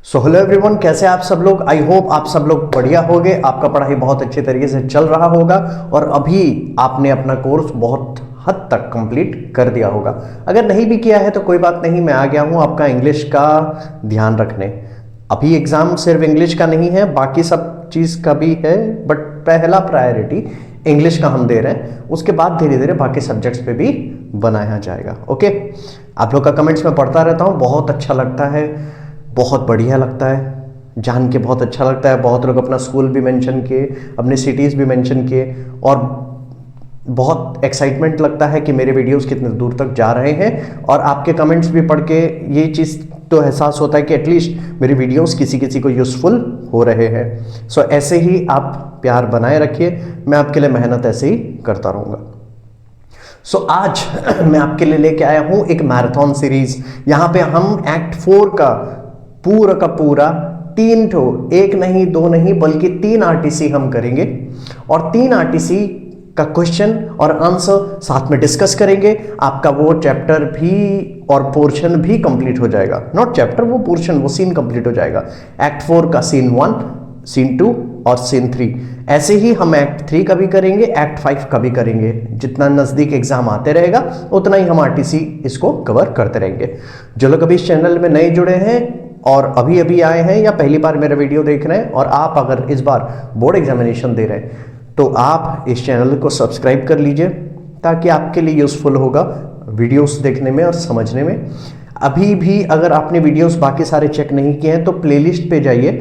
So hello everyone, कैसे आप सब लोग। आई होप आप सब लोग बढ़िया होंगे, आपका पढ़ाई बहुत अच्छे तरीके से चल रहा होगा और अभी आपने अपना कोर्स बहुत हद तक कंप्लीट कर दिया होगा। अगर नहीं भी किया है तो कोई बात नहीं, मैं आ गया हूँ आपका इंग्लिश का ध्यान रखने। अभी एग्जाम सिर्फ इंग्लिश का नहीं है, बाकी सब चीज़ का भी है, बट पहला प्रायोरिटी इंग्लिश का हम दे रहे हैं। उसके बाद धीरे धीरे बाकी सब्जेक्ट्स पे भी बनाया जाएगा। ओके, आप लोग का कमेंट्स में पढ़ता रहता हूँ, बहुत अच्छा लगता है, बहुत बढ़िया लगता है, जान के बहुत अच्छा लगता है। बहुत लोग अपना स्कूल भी मेंशन किए, अपने सिटीज़ भी मेंशन किए और बहुत एक्साइटमेंट लगता है कि मेरे वीडियोस कितने दूर तक जा रहे हैं। और आपके कमेंट्स भी पढ़ के ये चीज़ तो एहसास होता है कि एटलीस्ट मेरे वीडियोस किसी किसी को यूज़फुल हो रहे हैं। सो ऐसे ही आप प्यार बनाए रखिए, मैं आपके लिए मेहनत ऐसे ही करता रहूँगा। सो आज मैं आपके लिए लेके आया हूँ एक मैराथन सीरीज। यहाँ पे हम एक्ट 4 का पूरा 3 ठो, एक नहीं दो नहीं बल्कि 3 आरटीसी हम करेंगे और 3 आरटीसी का क्वेश्चन और आंसर साथ में डिस्कस करेंगे। आपका वो चैप्टर भी और पोर्शन भी कंप्लीट हो जाएगा। नॉट चैप्टर, वो पोर्शन, वो सीन कंप्लीट हो जाएगा। एक्ट 4 का सीन 1, सीन 2 और सीन 3। ऐसे ही हम एक्ट 3 का भी करेंगे, एक्ट 5 का भी करेंगे। जितना नज़दीक एग्जाम आते रहेगा उतना ही हम आरटीसी इसको कवर करते रहेंगे। जो लोग अभी इस चैनल में नए जुड़े हैं और अभी अभी आए हैं या पहली बार मेरा वीडियो देख रहे हैं और आप अगर इस बार बोर्ड एग्जामिनेशन दे रहे हैं तो आप इस चैनल को सब्सक्राइब कर लीजिए, ताकि आपके लिए यूज़फुल होगा वीडियोस देखने में और समझने में। अभी भी अगर आपने वीडियोस बाकी सारे चेक नहीं किए हैं तो प्लेलिस्ट पे जाइए,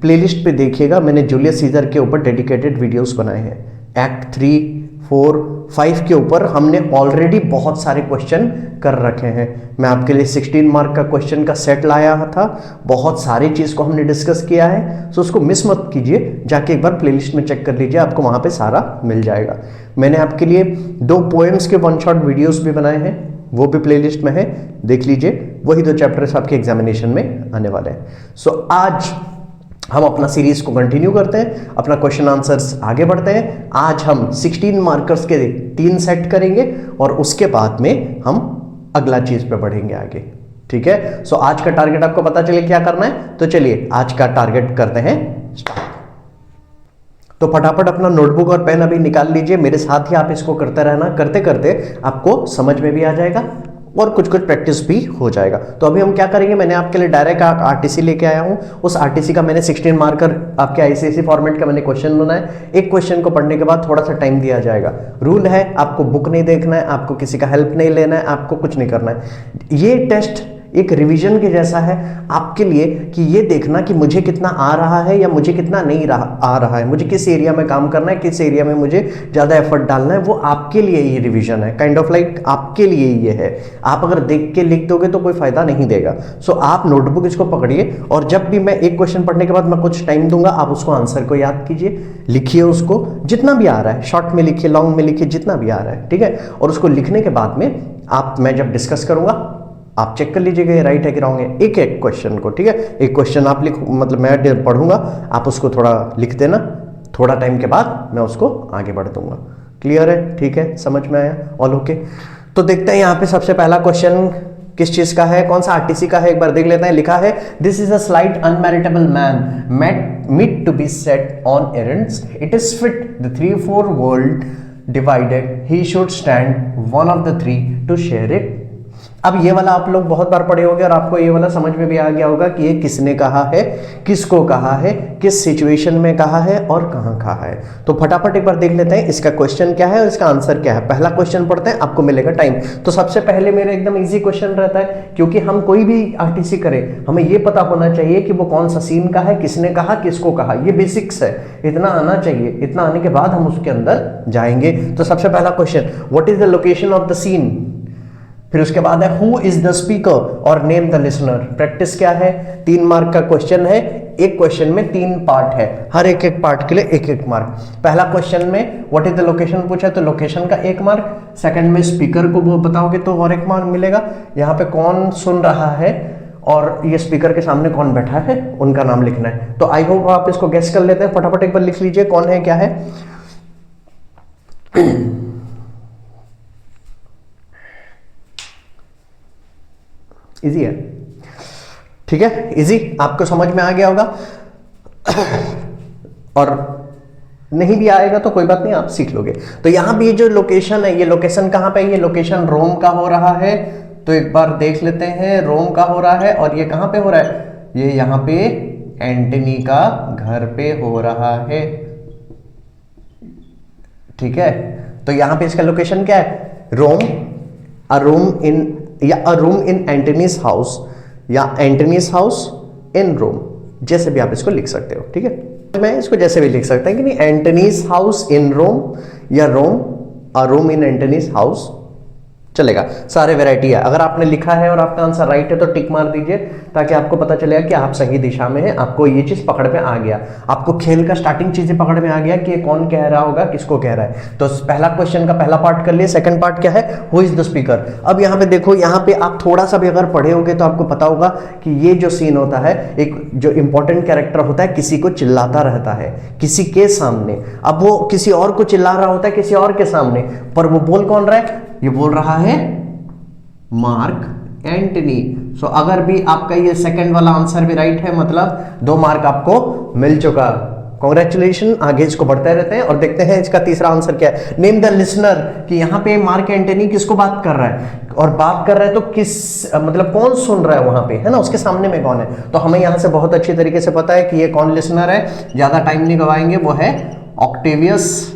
प्लेलिस्ट पे देखिएगा, मैंने जूलियस सीजर के ऊपर डेडिकेटेड वीडियोस बनाए हैं। एक्ट 3, 4, 5 के ऊपर हमने ऑलरेडी बहुत सारे क्वेश्चन कर रखे हैं। मैं आपके लिए 16 मार्क का क्वेश्चन का सेट लाया था, बहुत सारी चीज़ को हमने डिस्कस किया है। सो उसको मिस मत कीजिए, जाके एक बार प्लेलिस्ट में चेक कर लीजिए, आपको वहाँ पे सारा मिल जाएगा। मैंने आपके लिए 2 पोएम्स के 1 शॉट वीडियोस भी बनाए हैं, वो भी प्लेलिस्ट में है, देख लीजिए। वही 2 चैप्टर्स आपके एग्जामिनेशन में आने वाले हैं। सो आज हम अपना सीरीज को कंटिन्यू करते हैं, अपना क्वेश्चन आंसर्स आगे बढ़ते हैं। आज हम 16 मार्कर्स के 3 सेट करेंगे और उसके बाद में हम अगला चीज पे बढ़ेंगे आगे। ठीक है, सो आज का टारगेट आपको पता चले क्या करना है, तो चलिए आज का टारगेट करते हैं स्टार्ट। तो फटाफट अपना नोटबुक और पेन अभी निकाल लीजिए, मेरे साथ ही आप इसको करते रहना। करते करते आपको समझ में भी आ जाएगा और कुछ कुछ प्रैक्टिस भी हो जाएगा। तो अभी हम क्या करेंगे, मैंने आपके लिए डायरेक्ट आरटीसी लेके आया हूं। उस आरटीसी का मैंने 16 मार्कर आपके आईसीएसई फॉर्मेट का मैंने क्वेश्चन बनाया। एक क्वेश्चन को पढ़ने के बाद थोड़ा सा टाइम दिया जाएगा। रूल है, आपको बुक नहीं देखना है, आपको किसी का हेल्प नहीं लेना है, आपको कुछ नहीं करना है। ये टेस्ट एक रिवीजन के जैसा है आपके लिए कि ये देखना कि मुझे कितना आ रहा है या मुझे कितना नहीं आ रहा है, मुझे किस एरिया में काम करना है, किस एरिया में मुझे ज़्यादा एफर्ट डालना है। वो आपके लिए ये रिवीजन है, काइंड ऑफ लाइक आपके लिए ये है। आप अगर देख के लिख दोगे तो कोई फायदा नहीं देगा। सो आप नोटबुक इसको पकड़िए और जब भी मैं एक क्वेश्चन पढ़ने के बाद मैं कुछ टाइम दूंगा, आप उसको आंसर को याद कीजिए, लिखिए उसको जितना भी आ रहा है, शॉर्ट में लिखिए, लॉन्ग में लिखिए, जितना भी आ रहा है। ठीक है, और उसको लिखने के बाद में मैं जब डिस्कस करूंगा आप चेक कर लीजिएगा ये राइट है कि रॉन्ग है, एक एक क्वेश्चन को। ठीक है, एक क्वेश्चन आप लिखो, मतलब मैं पढ़ूंगा, आप उसको थोड़ा लिख देना, थोड़ा टाइम के बाद मैं उसको आगे बढ़ दूंगा। क्लियर है? ठीक है, समझ में आया? All okay. तो देखते हैं यहाँ पे सबसे पहला क्वेश्चन किस चीज का है, कौन सा आरटीसी का है, एक बार देख लेते हैं। लिखा है, this is a slight unmeritable man meet to be set on errands, it is fit the 3-4 world divided, he should stand one of the 3 to share it. अब ये वाला आप लोग बहुत बार पढ़े होंगे और आपको ये वाला समझ में भी आ गया होगा कि ये किसने कहा है, किसको कहा है, किस सिचुएशन में कहा है और कहां कहा है। तो फटाफट एक बार देख लेते हैं इसका क्वेश्चन क्या है और इसका आंसर क्या है। पहला क्वेश्चन पढ़ते हैं, आपको मिलेगा टाइम। तो सबसे पहले मेरा एकदम इजी क्वेश्चन रहता है, क्योंकि हम कोई भी आरटीसी करें हमें ये पता होना चाहिए कि वो कौन सा सीन का है, किसने कहा, किसको कहा। ये बेसिक्स है, इतना आना चाहिए। इतना आने के बाद हम उसके अंदर जाएंगे। तो सबसे पहला question, what is the location of the scene. फिर उसके बाद है हु इज द स्पीकर और नेम द लिसनर। प्रैक्टिस क्या है, 3 मार्क का क्वेश्चन है, एक क्वेश्चन में 3 पार्ट है, हर एक एक पार्ट के लिए एक एक मार्क। पहला क्वेश्चन में व्हाट इज द लोकेशन पूछा तो लोकेशन का 1 मार्क, सेकंड में स्पीकर को वो बताओगे तो और 1 मार्क मिलेगा। यहाँ पे कौन सुन रहा है और ये स्पीकर के सामने कौन बैठा है उनका नाम लिखना है। तो आई होप आप इसको गेस कर लेते हैं। फटाफट एक बार लिख लीजिए कौन है क्या है। इजी है, ठीक है, इजी, आपको समझ में आ गया होगा। और नहीं भी आएगा तो कोई बात नहीं, आप सीख लोगे। तो यहां भी ये जो लोकेशन है, ये लोकेशन कहां पे है? ये लोकेशन रोम का हो रहा है। तो एक बार देख लेते हैं, रोम का हो रहा है और ये कहां पे हो रहा है? ये यहां पे एंटनी का घर पे हो रहा है। ठीक है, तो यहां पे इसका लोकेशन क्या है? रोम, अ रूम इन, या अ रूम इन एंटनीज हाउस, या एंटनीज हाउस इन रोम, जैसे भी आप इसको लिख सकते हो। ठीक है, मैं इसको जैसे भी लिख सकता हूं कि नहीं, एंटनीज हाउस इन रोम या रोम, अ रूम इन एंटनीज हाउस, चलेगा। सारे वैरायटी है। अगर आपने लिखा है और आपका आंसर राइट है तो टिक मार दीजिए, ताकि आपको पता चलेगा कि आप सही दिशा में हैं, आपको ये चीज पकड़ में आ गया, आपको खेल का स्टार्टिंग चीजें पकड़ में आ गया कि ये कौन कह रहा होगा, किसको कह रहा है। तो पहला क्वेश्चन का पहला पार्ट कर लिए। सेकंड पार्ट क्या है? Who is the speaker. अब यहाँ पे देखो, यहाँ पे आप थोड़ा सा भी अगर पढ़े होगे तो आपको पता होगा कि ये जो सीन होता है, एक जो इंपॉर्टेंट कैरेक्टर होता है किसी को चिल्लाता रहता है किसी के सामने। अब वो किसी और को चिल्ला रहा होता है किसी और के सामने, पर वो बोल कौन रहा है? ये बोल रहा है मार्क एंटनी। सो अगर भी आपका ये सेकंड वाला आंसर भी राइट है, मतलब 2 मार्क आपको मिल चुका। कॉन्ग्रेचुलेशन। आगे इसको बढ़ते रहते हैं और देखते हैं इसका तीसरा आंसर क्या है। नेम द लिसनर, कि यहां पे मार्क एंटनी किसको बात कर रहा है, और बात कर रहा है तो किस, मतलब कौन सुन रहा है वहां पे, है ना, उसके सामने में कौन है। तो हमें यहां से बहुत अच्छी तरीके से पता है कि ये कौन लिसनर है, ज्यादा टाइम नहीं गवाएंगे, वो है ऑक्टेवियस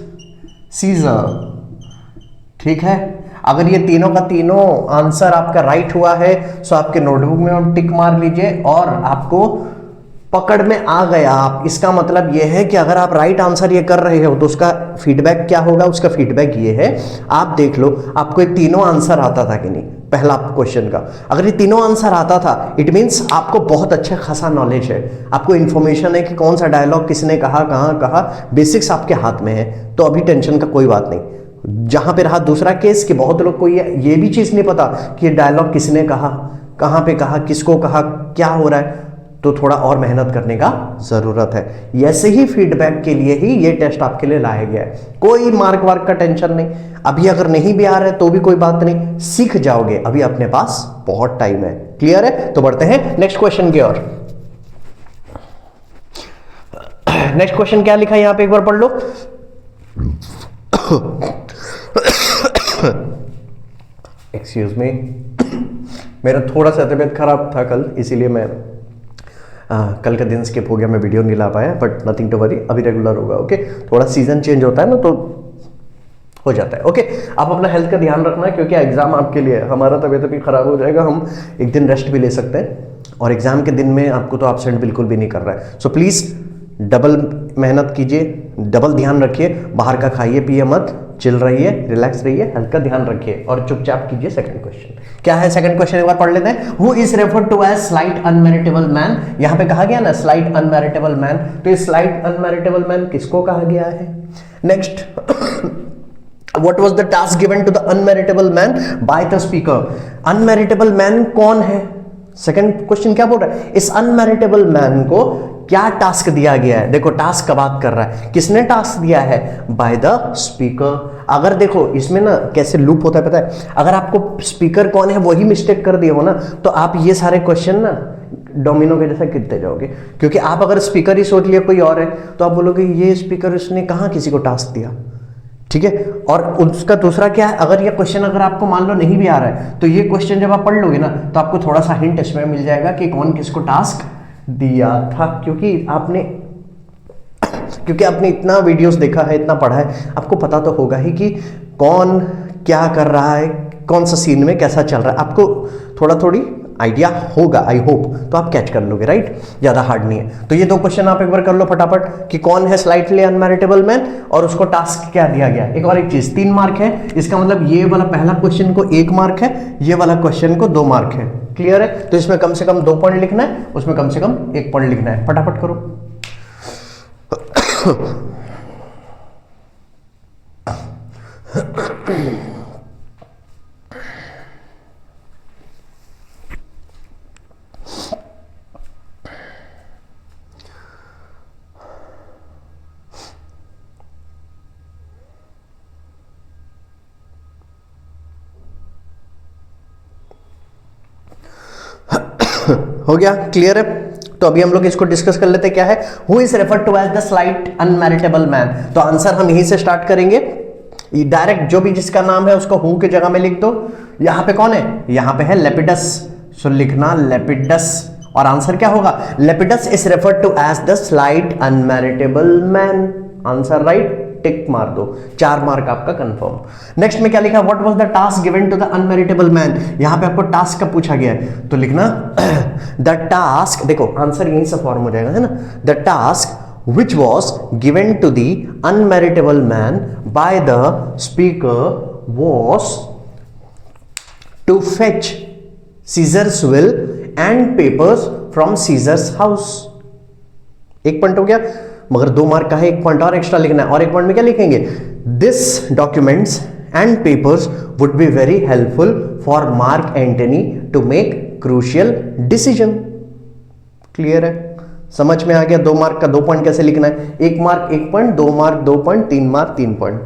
सीजर। ठीक है, अगर ये तीनों का तीनों आंसर आपका राइट हुआ है तो आपके नोटबुक में आप टिक मार लीजिए और आपको पकड़ में आ गया आप। इसका मतलब ये है कि अगर आप राइट आंसर ये कर रहे हो तो उसका फीडबैक क्या होगा? उसका फीडबैक ये है, आप देख लो आपको ये तीनों आंसर आता था कि नहीं पहला क्वेश्चन का। अगर ये तीनों आंसर आता था, इट मीन्स आपको बहुत अच्छा खासा नॉलेज है, आपको इंफॉर्मेशन है कि कौन सा डायलॉग किसने कहा, कहां कहा, बेसिक्स आपके हाथ में है। तो अभी टेंशन का कोई बात नहीं। जहां पे रहा दूसरा केस कि बहुत लोग को ये भी चीज नहीं पता कि ये डायलॉग किसने कहा, कहां पे कहा, किसको कहा, क्या हो रहा है, तो थोड़ा और मेहनत करने का जरूरत है। ऐसे ही फीडबैक के लिए ही ये टेस्ट आपके लिए लाया गया है। कोई मार्क वार्क का टेंशन नहीं। अभी अगर नहीं भी आ रहा है तो भी कोई बात नहीं, सीख जाओगे, अभी अपने पास बहुत टाइम है। क्लियर है? तो बढ़ते हैं नेक्स्ट क्वेश्चन की ओर। नेक्स्ट क्वेश्चन क्या लिखा है यहां पे, एक बार पढ़ लो। एक्सक्यूज मी, मेरा थोड़ा सा तबीयत खराब था कल, इसीलिए मैं कल का दिन स्किप हो गया, मैं वीडियो नहीं ला पाया, बट नथिंग टू वरी, अभी रेगुलर होगा। ओके, थोड़ा सीजन चेंज होता है ना तो हो जाता है। ओके, आप अपना हेल्थ का ध्यान रखना, क्योंकि एग्जाम आपके लिए, हमारा तबीयत अभी खराब हो जाएगा, हम एक दिन रेस्ट भी ले सकते हैं, और एग्जाम के दिन में आपको तो एब्सेंट बिल्कुल भी नहीं कर रहा है। सो प्लीज डबल मेहनत कीजिए, डबल ध्यान रखिए, बाहर का खाइए पिए मत, चिल रहिए, रिलैक्स रहिए, हेल्थ का ध्यान रखिए और चुपचाप कीजिए। सेकंड क्वेश्चन क्या है? सेकंड क्वेश्चन एक बार पढ़ लेते हैं। Who is referred to as slight unmeritable man. यहां पे कहा गया ना स्लाइट अनमैरिटेबल मैन, तो ये स्लाइट अनमैरिटेबल मैन किसको कहा गया है? Next, what was the task given to the unmeritable man by the speaker? unmeritable man कौन है? सेकंड क्वेश्चन क्या बोल रहा है? इस अनमेरिटेबल मैन को क्या टास्क दिया गया है? देखो टास्क का बात कर रहा है, किसने टास्क दिया है? By the speaker. अगर देखो इसमें ना कैसे लूप होता है पता है, अगर आपको स्पीकर कौन है वही मिस्टेक कर दिए हो ना, तो आप ये सारे क्वेश्चन ना डोमिनो के जैसा गिरते जाओगे। क्योंकि आप अगर स्पीकर ही सोच लिया कोई और है तो आप बोलोगे ये स्पीकर उसने कहां किसी को टास्क दिया। ठीक है, और उसका दूसरा क्या है, अगर ये क्वेश्चन अगर आपको मान लो नहीं भी आ रहा है तो ये क्वेश्चन जब आप पढ़ लोगे ना तो आपको थोड़ा सा हिंट इसमें मिल जाएगा कि कौन किसको टास्क दिया था। क्योंकि आपने इतना वीडियोस देखा है, इतना पढ़ा है, आपको पता तो होगा ही कि कौन क्या कर रहा है, कौन सा सीन में कैसा चल रहा है, आपको थोड़ा थोड़ी आइडिया होगा, आई होप। तो आप कैच कर लोगे, राइट? ज्यादा हार्ड नहीं है। तो ये 2 क्वेश्चन आप एक बार कर लो फटाफट कि कौन है स्लाइटली अनमैरिटेबल मैन और उसको टास्क क्या दिया गया। एक और एक चीज, 3 मार्क है, इसका मतलब ये वाला पहला क्वेश्चन को 1 मार्क है, ये वाला क्वेश्चन को 2 मार्क है। क्लियर है? तो इसमें कम से कम 2 पॉइंट लिखना है, उसमें कम से कम 1 पॉइंट लिखना है। फटाफट करो। हो गया, क्लियर है। तो अभी हम लोग इसको डिस्कस कर लेते हैं, क्या है who is refer to as the slight unmeritable man. तो आंसर हम यहीं से स्टार्ट करेंगे, डायरेक्ट जो भी जिसका नाम है उसको हु की जगह में लिख दो। यहां पे कौन है, यहां पे है लेपिडस, सो लिखना लेपिडस, और आंसर क्या होगा, Lepidus is refer to as the slight unmeritable man. Answer right, tick मार दो, 4 मार्क आपका कंफर्म। नेक्स्ट में क्या लिखा, what was the task given to the unmeritable man. यहां पे आपको टास्क का पूछा गया है, तो लिखना द टास्क, देखो आंसर यहीं से फॉर्म हो जाएगा, है ना। The task which was given to the unmarriageable man by the speaker was to fetch Caesar's will and papers from Caesar's house। 1 point हो गया, मगर 2 मार्क का है, 1 पॉइंट और एक्स्ट्रा लिखना है। और 1 पॉइंट में क्या लिखेंगे, this documents and papers would be very helpful for Mark Antony to make crucial decision. Clear है, समझ में आ गया। 2 मार्क का 2 पॉइंट कैसे लिखना है, 1 mark 1 point, 2 mark 2 point, 3 mark 3 point.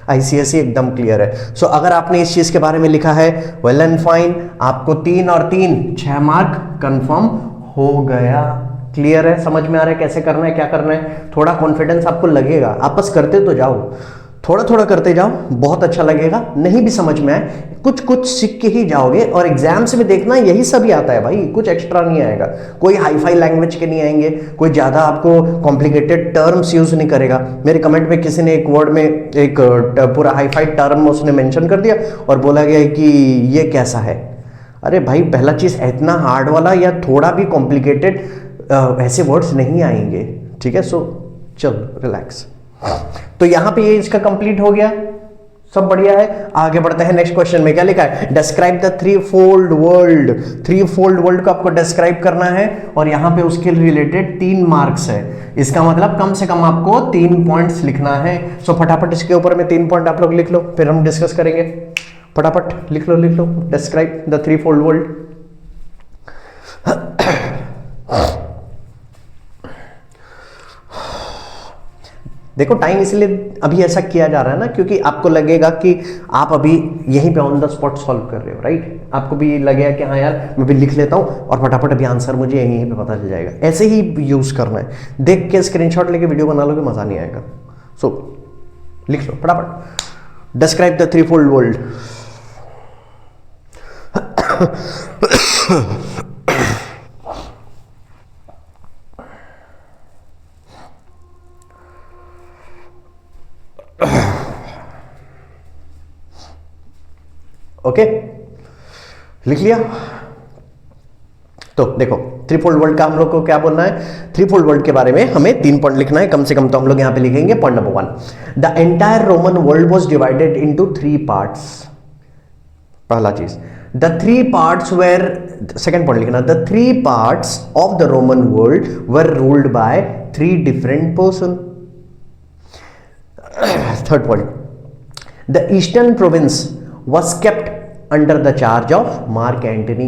ICSE एकदम क्लियर है। सो अगर आपने इस चीज के बारे में लिखा है वेल एंड फाइन, आपको 3 और 3 6 मार्क कंफर्म हो गया। क्लियर है, समझ में आ रहा है कैसे करना है, क्या करना है। थोड़ा कॉन्फिडेंस आपको लगेगा, आप बस करते तो जाओ, थोड़ा थोड़ा करते जाओ, बहुत अच्छा लगेगा। नहीं भी समझ में आए, कुछ कुछ सीख के ही जाओगे, और एग्जाम्स में देखना यही सभी आता है भाई, कुछ एक्स्ट्रा नहीं आएगा। कोई हाईफाई लैंग्वेज के नहीं आएंगे, कोई ज्यादा आपको कॉम्प्लिकेटेड टर्म्स यूज नहीं करेगा। मेरे कमेंट में किसी ने एक वर्ड में एक पूरा हाईफाई टर्म उसने मेंशन कर दिया और बोला गया कि ये कैसा है। अरे भाई, पहला चीज इतना हार्ड वाला या थोड़ा भी कॉम्प्लिकेटेड ऐसे वर्ड्स नहीं आएंगे, ठीक है। सो चल रिलैक्स। तो यहां पे ये इसका कंप्लीट हो गया, सब बढ़िया है। आगे बढ़ते हैं नेक्स्ट क्वेश्चन में, क्या लिखा है, describe the three fold world. Three fold world को आपको डिस्क्राइब करना है, और यहां पे उसके रिलेटेड 3 मार्क्स है। इसका मतलब कम से कम आपको 3 पॉइंट्स लिखना है। सो फटाफट इसके ऊपर में 3 पॉइंट आप लोग लिख लो, फिर हम डिस्कस करेंगे। फटाफट लिख लो, describe the three fold world. देखो टाइम इसलिए अभी ऐसा किया जा रहा है ना, क्योंकि आपको लगेगा कि आप अभी यहीं पे ऑन द स्पॉट सॉल्व कर रहे हो, राइट। आपको भी लगेगा कि हाँ यार मैं भी लिख लेता हूँ और फटाफट अभी आंसर मुझे यहीं पे पता चल जाएगा। ऐसे ही यूज करना है, देख के स्क्रीनशॉट लेके वीडियो बना लोगे मजा नहीं आएगा। सो लिख लो फटाफट, describe the three fold world. Okay, लिख लिया। तो देखो थ्री फोल्ड वर्ल्ड का हम लोग को क्या बोलना है, थ्री फोल्ड वर्ल्ड के बारे में हमें 3 पॉइंट लिखना है कम से कम। तो हम लोग यहां पे लिखेंगे point number 1, the entire Roman world was divided into 3 parts. पहला चीज, the 3 parts were, second point लिखना, the 3 parts of the Roman world were ruled by 3 different person. Third point, the eastern province was kept under the charge of Mark Antony,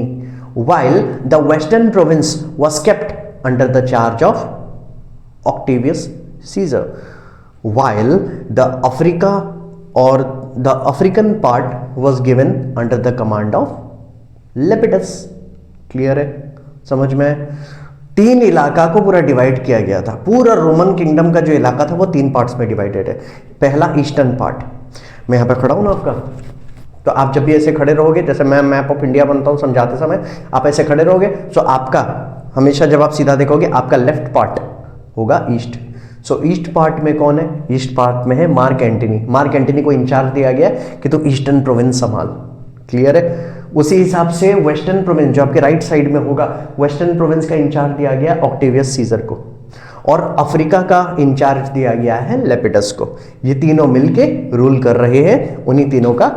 while the western province was kept under the charge of Octavius Caesar, while the Africa or the African part was given under the command of Lepidus। Clear है, समझ में? 3 इलाका को पूरा divide किया गया था। पूरा रोमन किंगडम का जो इलाका था वो 3 पार्ट्स में डिवाइडेड है। पहला ईस्टर्न पार्ट, मैं यहां पे खड़ा हूं ना आपका, तो आप जब भी ऐसे खड़े रहोगे, जैसे मैं मैप ऑफ इंडिया बनता हूं समझाते समय, आप ऐसे खड़े रहोगे, तो आपका हमेशा जब आप सीधा देखोगे आपका लेफ्ट पार्ट होगा ईस्ट। सो ईस्ट पार्ट में कौन है, ईस्ट पार्ट में है मार्क एंटनी। मार्क एंटनी को इंचार्ज दिया गया कि तू ईस्टर्न प्रोविंस संभाल। क्लियर है? उसी हिसाब से वेस्टर्न प्रोविंस जो आपके राइट साइड में होगा, वेस्टर्न प्रोविंस का इंचार्ज दिया गया ऑक्टेवियस सीजर को, और अफ्रीका का इंचार्ज दिया गया है लेपिडस को। ये तीनों मिलके रूल कर रहे हैं, उन्हीं तीनों का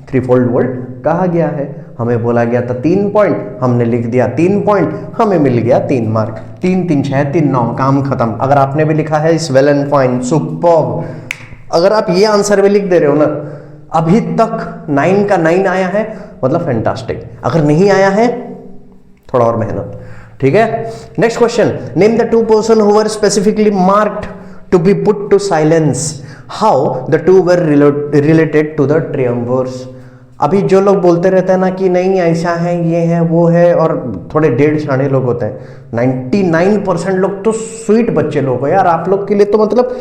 थ्री फोल्ड वर्ल्ड कहा गया है। हमें बोला गया था 3 पॉइंट, हमने लिख दिया 3 पॉइंट, हमें मिल गया 3 मार्क। 3 3 6 3 9, काम खत्म। अगर आपने भी लिखा है इस वेल एंड फाइन, सुपर्ब। अगर आप ये आंसर भी लिख दे रहे हो ना, अभी तक 9 का 9 आया है, मतलब फैंटास्टिक। अगर नहीं आया है थोड़ा और मेहनत, ठीक है। Next question, name the 2 person who were specifically marked to be put to silence, how the 2 were related to the triumvirs. अभी जो लोग बोलते रहते हैं ना कि नहीं ऐसा है, ये है, वो है, और थोड़े डेढ़ छाने लोग होते हैं, 99% लोग तो स्वीट बच्चे लोग हो यार, आप लोग के लिए तो मतलब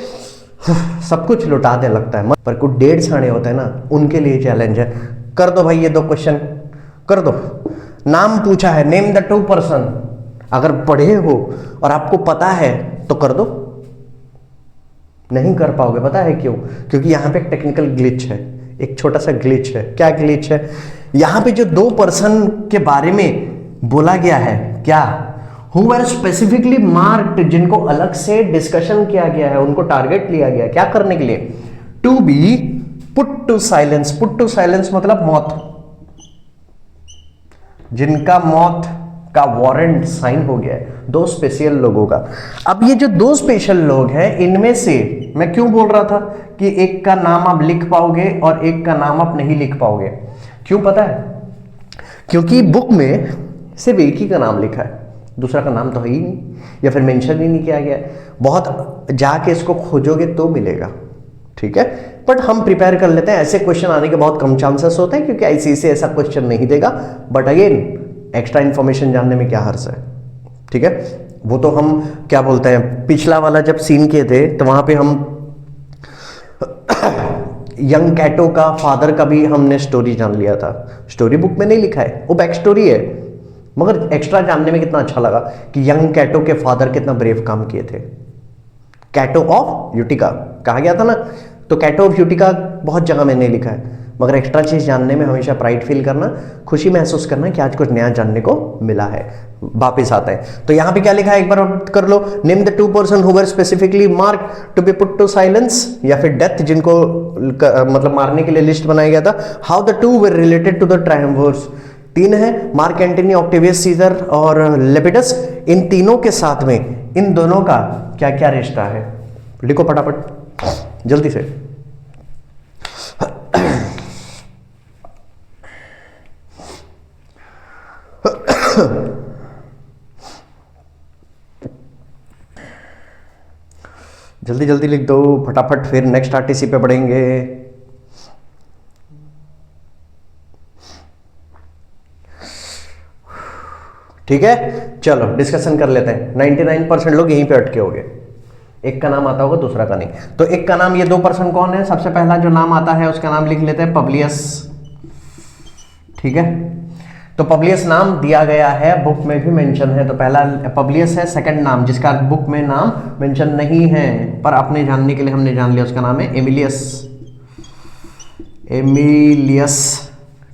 सब कुछ लुटा दे लगता है, पर कुछ डेढ़ छाने होते हैं ना, उनके लिए चैलेंज है। कर दो भाई ये 2 क्वेश्चन कर दो। नाम पूछा है, नेम द 2 पर्सन, अगर पढ़े हो और आपको पता है तो कर दो, नहीं कर पाओगे, पता है क्यों? क्योंकि यहां पे एक टेक्निकल ग्लिच है, एक छोटा सा ग्लिच है। क्या ग्लिच है? यहां पे जो 2 पर्सन के बारे में बोला गया है, क्या, हु वर स्पेसिफिकली मार्क्ड, जिनको अलग से डिस्कशन किया गया है, उनको टारगेट लिया गया है, क्या करने के लिए? To be put to silence. Put to silence मतलब मौत, जिनका मौत का वारंट साइन हो गया है, 2 स्पेशल लोगों का। अब ये जो 2 स्पेशल लोग हैं, इनमें से मैं क्यों बोल रहा था कि एक का नाम आप लिख पाओगे और एक का नाम आप नहीं लिख पाओगे, क्यों पता है? क्योंकि बुक में सिर्फ एक ही का नाम लिखा है, दूसरा का नाम तो है ही नहीं, या फिर मेंशन ही नहीं किया गया है। बहुत जाके इसको खोजोगे तो मिलेगा, ठीक है? बट हम प्रिपेयर कर लेते हैं, ऐसे क्वेश्चन आने के बहुत कम चांसेस होते हैं, क्योंकि आईसीएसई ऐसा क्वेश्चन नहीं देगा। बट अगेन एक्स्ट्रा इन्फॉर्मेशन जानने में क्या हर्ज है, ठीक है? वो तो हम क्या बोलते हैं, पिछला वाला जब सीन किए थे तो वहां पे हम यंग कैटो का फादर का भी हमने स्टोरी जान लिया था। स्टोरी बुक में नहीं लिखा है, वो बैक स्टोरी है, मगर एक्स्ट्रा जानने में कितना अच्छा लगा कि यंग कैटो के फादर कितना ब्रेव काम किए थे। कैटो ऑफ यूटिका कहा गया था ना, तो कैटो ऑफ यूटिका बहुत जगह में नहीं लिखा है, मगर एक्स्ट्रा चीज जानने में हमेशा प्राइड फील करना, खुशी महसूस करना कि आज कुछ नया जानने को मिला है, वापिस आता है। तो यहां पे क्या लिखा है एक बार कर लो, name the 2 person who were specifically mark to be put to silence, या फिर डेथ, जिनको मतलब मारने के लिए लिस्ट बनाया गया था। How the 2 were related to the triumvirs, 3 है, मार्क एंटनी, ऑक्टेवियस सीजर और लेपिडस। इन तीनों के साथ में इन दोनों का क्या क्या रिश्ता है, लिखो फटाफट जल्दी से। जल्दी जल्दी लिख दो फटाफट, फिर नेक्स्ट आरटीसी पे बढ़ेंगे। ठीक है, चलो डिस्कशन कर लेते हैं। 99% लोग यहीं पे अटके होंगे, एक का नाम आता होगा दूसरा का नहीं। तो एक का नाम, ये 2 पर्सन कौन है? सबसे पहला जो नाम आता है उसका नाम लिख लेते हैं पब्लियस, ठीक है? तो पब्लियस नाम दिया गया है, बुक में भी मेंशन है, तो पहला पब्लियस है। सेकंड नाम जिसका बुक में नाम मेंशन नहीं है पर अपने जानने के लिए हमने जान लिया, उसका नाम है एमिलियस। एमिलियस,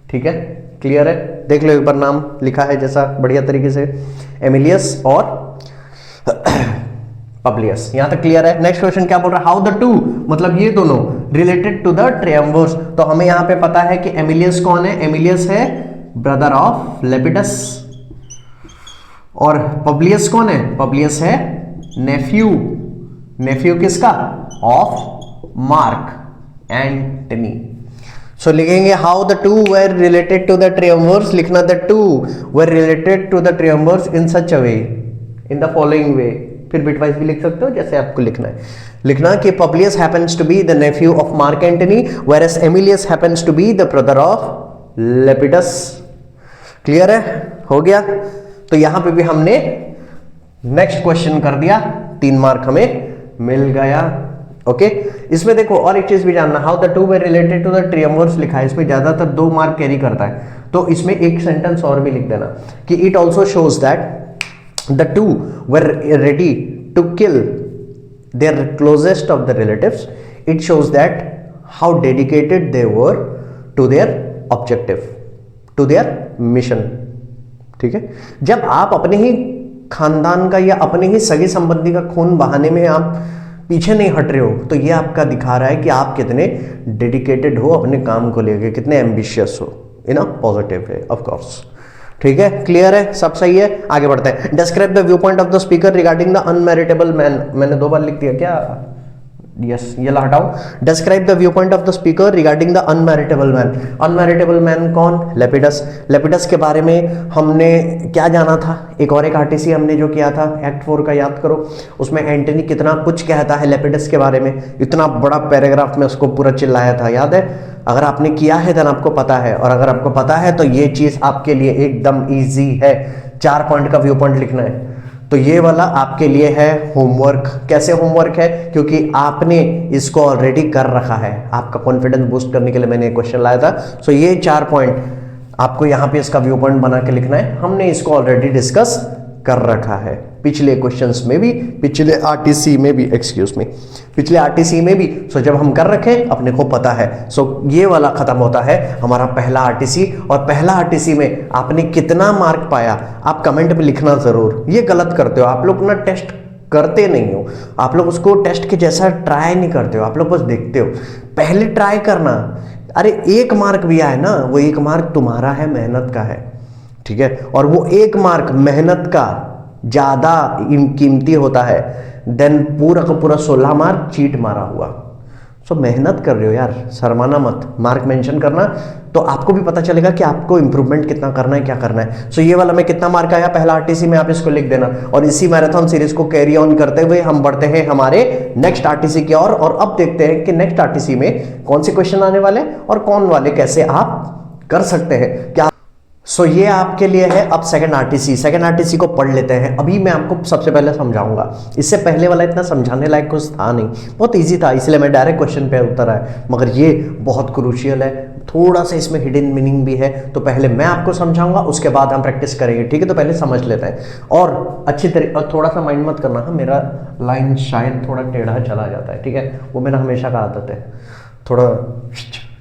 ठीक है, क्लियर है? देख लो एक बार, नाम लिखा है जैसा बढ़िया तरीके से, एमिलियस और पब्लियस, यहां तक क्लियर है? नेक्स्ट क्वेश्चन क्या बोल रहा है? हाउ द 2, मतलब ये दोनों रिलेटेड टू द ट्रायम्वर्स। तो हमें यहां पे पता है कि एमिलियस कौन है? एमिलियस है ब्रदर ऑफ लेपिडस, और पब्लियस कौन है? पब्लियस है नेफ्यू, नेफ्यू किसका? Of Mark Antony. सो लिखेंगे how the 2 were related to the triumvirs, लिखना the 2 were related to the triumvirs in such a way, in the following way. फिर बिटवाइज भी लिख सकते हो जैसे आपको लिखना है। लिखना कि Publius happens to be the nephew of Mark Antony, whereas Aemilius happens to be the brother of Lepidus. Clear है? हो गया? तो यहां पे भी हमने नेक्स्ट क्वेश्चन कर दिया, 3 मार्क हमें मिल गया। ओके, इसमें देखो और एक चीज भी जानना, how the 2 were related to the triumvirs लिखा है, इसमें ज्यादातर 2 मार्क कैरी करता है, तो इसमें एक सेंटेंस और भी लिख देना कि it also shows that the 2 were ready to kill their closest of the relatives, it shows that how dedicated they were to their objective, to their mission. ठीक है, जब आप अपने ही खानदान का या अपने ही सगे संबंधी का खून बहाने में आप पीछे नहीं हट रहे हो, तो ये आपका दिखा रहा है कि आप कितने डेडिकेटेड हो अपने काम को लेकर, कितने एम्बिशियस हो in a positive way, of course. ठीक है, क्लियर है, सब सही है, आगे बढ़ते हैं। Describe the view point of the speaker regarding the unmeritable man. मैंने 2 बार लिख दिया क्या? यस, ये ला हटाओ। Describe the view point of the speaker regarding the unmeritable man. Unmeritable man कौन? लेपिडस। लेपिडस के बारे में हमने क्या जाना था? एक आरटीसी हमने जो किया था एक्ट 4 का, याद करो। उसमें एंटनी कितना कुछ कहता है लेपिडस के बारे में, इतना बड़ा पैराग्राफ में उसको पूरा चिल्लाया था, याद है? अगर आपने किया है तो आपको पता है, और अगर आपको पता है तो ये चीज आपके लिए एकदम ईजी है। 4 पॉइंट का व्यू पॉइंट लिखना है, तो ये वाला आपके लिए है होमवर्क। कैसे होमवर्क है? क्योंकि आपने इसको ऑलरेडी कर रखा है। आपका कॉन्फिडेंस बूस्ट करने के लिए मैंने एक क्वेश्चन लाया था। सो ये 4 पॉइंट आपको यहाँ पे इसका व्यू पॉइंट बना के लिखना है। हमने इसको ऑलरेडी डिस्कस कर रखा है पिछले क्वेश्चंस में भी, पिछले आरटीसी में भी, एक्सक्यूज मी, पिछले आरटीसी में भी। सो जब हम कर रखे अपने को पता है। सो ये वाला खत्म होता है हमारा पहला आरटीसी। और पहला आरटीसी में आपने कितना मार्क पाया आप कमेंट में लिखना जरूर। ये गलत करते हो आप लोग ना, टेस्ट करते नहीं हो आप लोग, उसको टेस्ट के जैसा ट्राई नहीं करते हो आप लोग, बस देखते हो। पहले ट्राई करना। अरे 1 मार्क भी आए ना, वो 1 मार्क तुम्हारा है, मेहनत का है, ठीक है? और वो 1 मार्क मेहनत का ज्यादा कीमती होता है देन पूरा का पूरा 16 मार्क चीट मारा हुआ। सो मेहनत कर रहे हो यार, शर्माना मत, मार्क मेंशन करना, तो आपको भी पता चलेगा कि आपको इंप्रूवमेंट कितना करना है, क्या करना है। सो ये वाला में कितना मार्क आया पहला आरटीसी में, आप इसको लिख देना। और इसी मैराथन सीरीज को कैरी ऑन करते हुए हम बढ़ते हैं हमारे नेक्स्ट आरटीसी की ओर, और अब देखते हैं कि नेक्स्ट आरटीसी में कौन से क्वेश्चन आने वाले और कौन वाले कैसे आप कर सकते हैं क्या। सो ये आपके लिए है अब सेकंड आरटीसी। सेकंड आरटीसी को पढ़ लेते हैं। अभी मैं आपको सबसे पहले समझाऊंगा, इससे पहले वाला इतना समझाने लायक कुछ था नहीं, बहुत इजी था, इसलिए मैं डायरेक्ट क्वेश्चन पे उतर आया। मगर ये बहुत क्रूशियल है, थोड़ा सा इसमें हिडन मीनिंग भी है। तो पहले मैं आपको समझाऊंगा, उसके बाद हम प्रैक्टिस करेंगे, ठीक है? तो पहले समझ लेते हैं और अच्छी तरीके, और थोड़ा सा माइंड मत करना, मेरा लाइन शायद थोड़ा टेढ़ा चला जाता है, ठीक है? वो मेरा हमेशा का आदत है, थोड़ा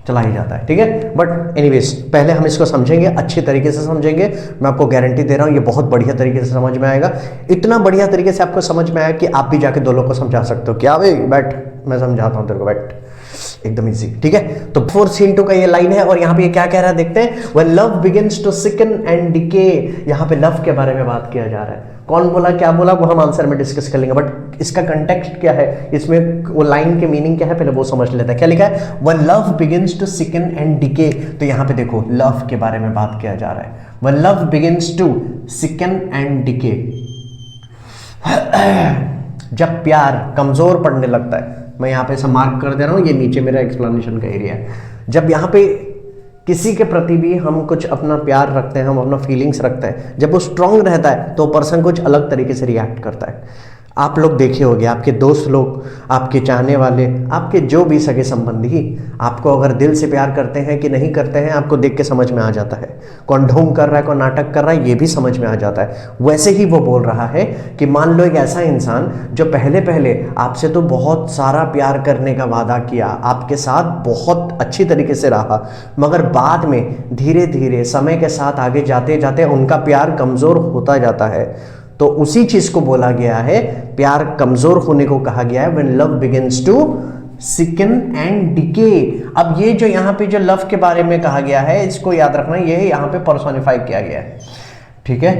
चला ही जाता है, ठीक है? बट एनीवेज पहले हम इसको समझेंगे, अच्छे तरीके से समझेंगे। मैं आपको गारंटी दे रहा हूँ ये बहुत बढ़िया तरीके से समझ में आएगा। इतना बढ़िया तरीके से आपको समझ में आया कि आप भी जाके 2 लोग को समझा सकते हो। क्या भाई बैठ, मैं समझाता हूँ तेरे को, बैठ, एकदम इजी, ठीक है? तो 4 सीन 2 का ये लाइन है और यहाँ पे ये क्या कह रहा है देखते हैं। When love begins to sicken and decay, यहाँ पे लव के बारे में बात किया जा रहा है। कौन बोला, क्या बोला, वो हम आंसर में डिस्कस कर लेंगे, बट इसका कंटेक्स्ट क्या है, इसमें वो लाइन के मीनिंग क्या है पहले वो समझ लेते हैं। क्या लिखा है? When love begins to sicken and decay, तो यहाँ पे देखो लव के बारे में बात किया जा रहा है। When love begins to sicken and decay, जब प्यार कमजोर पड़ने लगता है, मैं यहाँ पे ऐसा मार्क कर दे रहा हूँ, ये नीचे मेरा एक्सप्लेनेशन का एरिया है। जब यहाँ पे किसी के प्रति भी हम कुछ अपना प्यार रखते हैं, हम अपना फीलिंग्स रखते हैं, जब वो स्ट्रांग रहता है तो पर्सन कुछ अलग तरीके से रिएक्ट करता है। आप लोग देखे होंगे, आपके दोस्त लोग, आपके चाहने वाले, आपके जो भी सगे संबंधी आपको अगर दिल से प्यार करते हैं कि नहीं करते हैं, आपको देख के समझ में आ जाता है। कौन ढोंग कर रहा है, कौन नाटक कर रहा है, ये भी समझ में आ जाता है। वैसे ही वो बोल रहा है कि मान लो एक ऐसा इंसान जो पहले पहले आपसे तो बहुत सारा प्यार करने का वादा किया, आपके साथ बहुत अच्छी तरीके से रहा, मगर बाद में धीरे धीरे समय के साथ आगे जाते जाते उनका प्यार कमज़ोर होता जाता है। तो उसी चीज को बोला गया है, प्यार कमजोर होने को कहा गया है, when love begins to sicken and decay। अब ये जो यहाँ पे जो लव के बारे में कहा गया है, इसको याद रखना, ये यहाँ पे पर्सोनिफाई किया गया है, ठीक है?